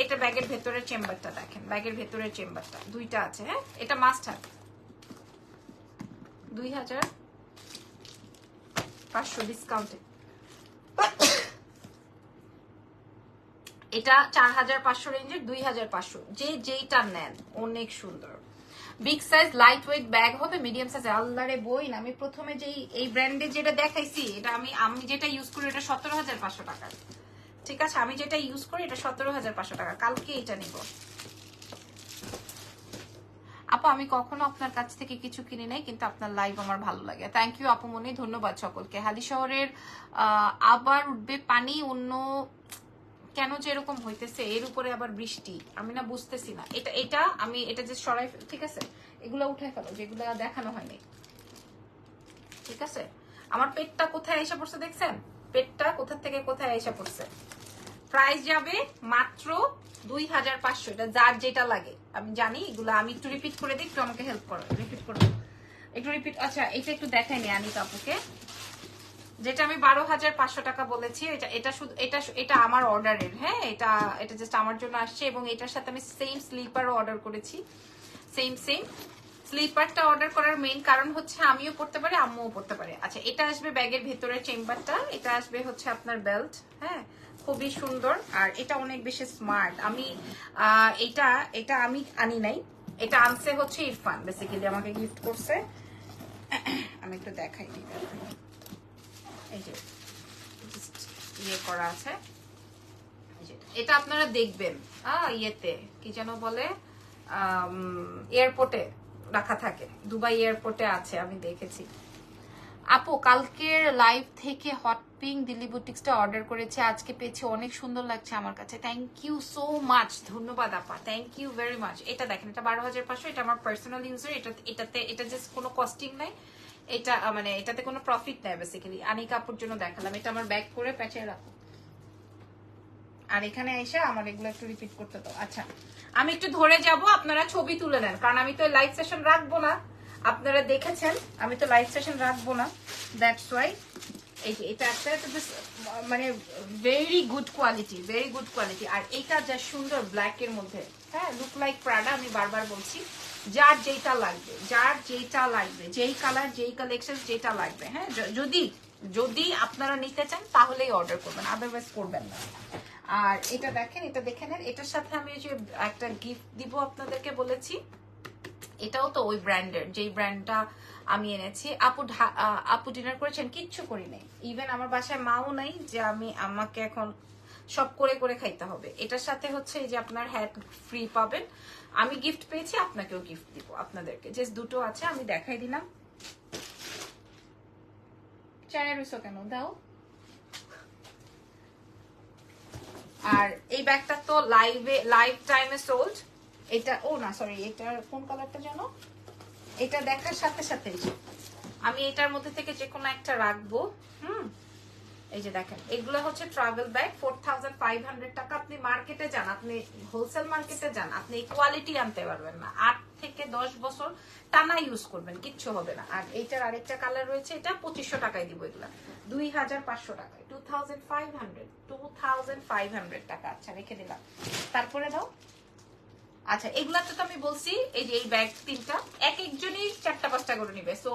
এটা ব্যাগের ভেতরের চেম্বারটা দেখেন, ব্যাগের ভেতরের চেম্বারটা দুইটা আছে। হ্যাঁ, এটা মাস্ট হ্যাভ। 2,500 ডিসকাউন্টে। এটা 4,500 রেঞ্জের, 2,500। যে যেইটা নেন অনেক সুন্দর। Big size light weight bag হবে, মিডিয়াম সাইজ। আল্লাহরে বইন, আমি প্রথমে এই ব্র্যান্ডের যেটা দেখাইছি, এটা আমি যেটা ইউজ করি এটা 17,500 টাকা, ঠিক আছে। আমি যেটা ইউজ করি এটা 17,500 টাকা। কালকে এটা নিব আপু। আমি কখনো আপনার কাছ থেকে কিছু কিনে নাই, কিন্তু আপনার লাইভ আমার ভালো লাগে। থ্যাংক ইউ আপু মনি, ধন্যবাদ সকলকে। হালি শহরের আবার উঠবে পানি, অন্য কেন যে এরকম হইতেছে, এর উপরে আবার বৃষ্টি, আমি না বুঝতেছি না। আমি এটা যে সরাই, ঠিক আছে, এগুলো উঠাই ফেলো যেগুলো দেখানো হয়নি, ঠিক আছে। আমার পেটটা কোথায় এসে পড়ছে দেখছেন, পেটটা কোথা থেকে কোথায় এসে পড়ছে। প্রাইস যাবে মাত্র 2,500। এটা যার যেটা লাগে আমি জানি, এগুলো আমি একটু রিপিট করে দিই, একটু আমাকে হেল্প করো, রিপিট করো। একটু রিপিট। আচ্ছা এটা একটু দেখাই নি আনিকা আপুকে, যেটা আমি 12,500 টাকা বলেছি। এটা শুধু এটা আমার অর্ডারের, হ্যাঁ এটা জাস্ট আমার জন্য আসছে, এবং এটার সাথে আমি সেম স্লিপারও অর্ডার করেছি। সেম স্লিপারটা অর্ডার করার মেইন কারণ হচ্ছে আমিও পড়তে পারি, আম্মুও পড়তে পারে। আচ্ছা এটা আসবে ব্যাগের ভেতরের চেম্বারটা, এটা আসবে হচ্ছে আপনার বেল্ট, হ্যাঁ খুবই সুন্দর। আর এটা অনেক বেশি স্মার্ট। আমি এটা আমি আনি নাই, এটা আনছে হচ্ছে ইরফান, বেসিক্যালি আমাকে গিফট করছে। আমি একটু দেখাই দিই, এই যে ইয়ে করা আছে, এটা আপনারা দেখবেন ইয়েতে কি যেন বলে, এয়ারপোর্টে রাখা থাকে, দুবাই এয়ারপোর্টে আছে, আমি দেখেছি। আপু কালকের লাইভ থেকে হট পিঙ্ক দিল্লি বুটিক্সটা অর্ডার করেছে, আজকে পেয়েছি, অনেক সুন্দর লাগছে আমার কাছে। থ্যাংক ইউ সো মাচ, ধন্যবাদ আপা, থ্যাংক ইউ ভেরি মাচ। এটা দেখেন, এটা 12,500, এটা আমার পার্সোনাল ইউজার। এটা জাস্ট কোনো কস্টিং নাই, এটা মানে এটাতে কোনো প্রফিট নেই বেসিক্যালি। আনিকা আপুর জন্য দেখালাম, এটা আমার ব্যাগ করে প্যাচে রাখো। আর এখানে এসে আমার এগুলো একটু রিপিট করতে দাও। আচ্ছা আমি একটু ধরে যাব, আপনারা ছবি তুলে নেন, কারণ আমি তো লাইভ সেশন রাখবো না, আপনারা দেখেছেন আমি তো লাইভ সেশন রাখবো না, দ্যাটস ওয়াই। এই যে এটা একটা মানে ভেরি গুড কোয়ালিটি। আর এটা যা সুন্দর ব্ল্যাক এর মধ্যে, হ্যাঁ লুক লাইক প্রাডা। আমি বারবার বলছি, যার যেটা লাগবে, যেই কালার যেই কালেকশন যেটা লাগবে, হ্যাঁ যদি আপনারা নিতে চান তাহলেই অর্ডার করবেন, আদারওয়াইজ করবেন না। আর এটা দেখেন, এটা দেখে নেন, এটার সাথে আমি যে একটা গিফট দিব আপনাদেরকে বলেছি, এটাও তো ওই ব্র্যান্ডের, যেই ব্র্যান্ডটা আমি এনেছি। আপু ডিনার করেছেন? কিচ্ছু করি নাই, ইভেন আমার বাসায় মাও নাই যে আমাকে এখন সব করে খাইতে হবে। এটার সাথে হচ্ছে এই যে আপনার হ্যাট ফ্রি পাবেন, আমি গিফট পেয়েছি, আপনাকেও গিফট দিব আপনাদেরকে, জাস্ট দুটো আছে আমি দেখাই দিলাম। চায় রইছো কেন, দাও। আর এই ব্যাগটা তো লাইভ টাইমে সোল্ড। এটা না সরি, এটা কোন কালারটা জানো, এটা দেখার সাথে সাথে আমি এটার মধ্যে থেকে যে কোনো একটা রাখবো। এই যে দেখেন, এগুলো হচ্ছে ট্রাভেল ব্যাগ, 4,500 টাকা। আপনি মার্কেটে যান, আপনি হোলসেল মার্কেটে যান, আপনি এই কোয়ালিটি আনতে পারবেন না। 8 থেকে 10 বছর টানা ইউজ করবেন, কিচ্ছু হবে না। আর এইটার আরেকটা কালার রয়েছে, এটা 2500 টাকায় দিব, এগুলা 2,500 টাকায়, 2,500 টাকা। আচ্ছা রেখে দিলাম, তারপরে দাও। আচ্ছা এগুলা তো আমি বলছি, এই যে এই ব্যাগ 3টা, এক একজনই 4টা-5টা করে নিবে, সো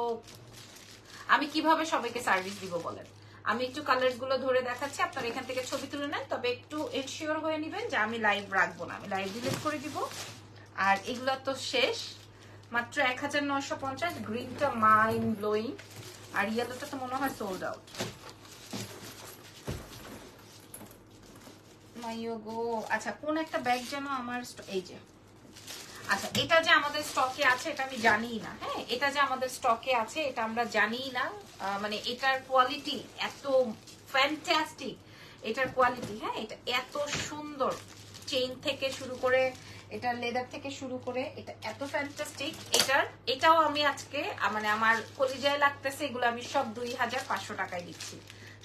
আমি কিভাবে সবাইকে সার্ভিস দিব বলেন। আমি একটু কালার্স গুলো ধরে দেখাচ্ছি, আপনারা এখান থেকে ছবি তুলে নেন, তবে একটু এনশিওর হয়ে নেবেন যে আমি লাইভ রাখবো না, আমি লাইভ ডিলিট করে দিব। আর এগুলা তো শেষ, মাত্র 1,950। গ্রিনটা মাইন্ড ব্লোয়িং, আর ইয়েলোটা তো মনে হয় সোল্ড আউট। মাইগো, আচ্ছা কোন একটা ব্যাগ যেন আমার, এই যে আচ্ছা এটা যে আমাদের স্টকে আছে এটা আমি জানিই না, হ্যাঁ এটা যে আমাদের স্টকে আছে এটা আমরা জানিই না, মানে এটার কোয়ালিটি এত ফ্যান্টাস্টিক, এটার কোয়ালিটি, হ্যাঁ এটা এত সুন্দর, চেইন থেকে শুরু করে এটা লেদার থেকে শুরু করে এটা এত ফ্যান্টাস্টিক। এটাও আমি আজকে মানে আমার কলিজায় লাগতেছে, এগুলো আমি সব 2,500 টাকায় দিচ্ছি,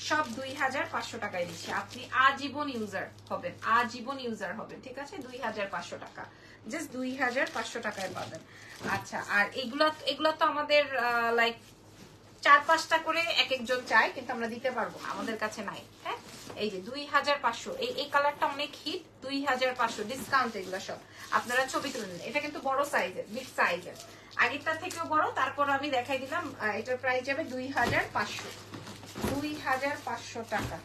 সব 2,500 টাকায় দিচ্ছি। আপনি আজীবন ইউজার হবেন, ঠিক আছে, 2,500 টাকা, জাস্ট 2,500 টাকায় পাবেন। আচ্ছা আর এগুলা তো আমাদের লাইক 4-5টা করে এক একজন চায়, কিন্তু আমরা দিতে পারবো না, আমাদের কাছে নাই। হ্যাঁ এই যে 2,500, এই কালারটা অনেক হিট, 2,500 ডিসকাউন্ট, এগুলো সব আপনারা ছবি তুলে নেন। এটা কিন্তু বড় সাইজের, বিগ সাইজের, আগেরটা থেকেও বড়। তারপর আমি দেখাই দিলাম, এটার প্রাইস যাবে 2,500 টাকা।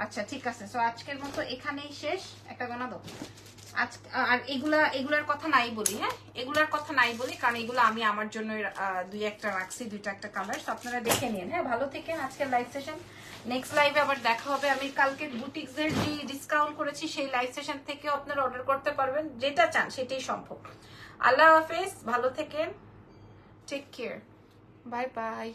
আচ্ছা ঠিক আছে, সো আজকের মতো এখানেই শেষ। একটা গণা দাও। আর এগুলার কথা নাই বলি, হ্যাঁ এগুলার কথা নাই বলি, কারণ এগুলো আমি আমার জন্য 2-1টা রাখছি, 2টা কালার, আপনারা দেখে নিন। হ্যাঁ ভালো থেকেন, আজকের লাইভ সেশন, নেক্সট লাইভে আবার দেখা হবে। আমি কালকে বুটিক্স এর যে ডিসকাউন্ট করেছি সেই লাইভ সেশন থেকে আপনারা অর্ডার করতে পারবেন, যেটা চান সেটাই সম্ভব। আল্লাহ হাফেজ, ভালো থেকেন, টেক কেয়ার, বাই বাই।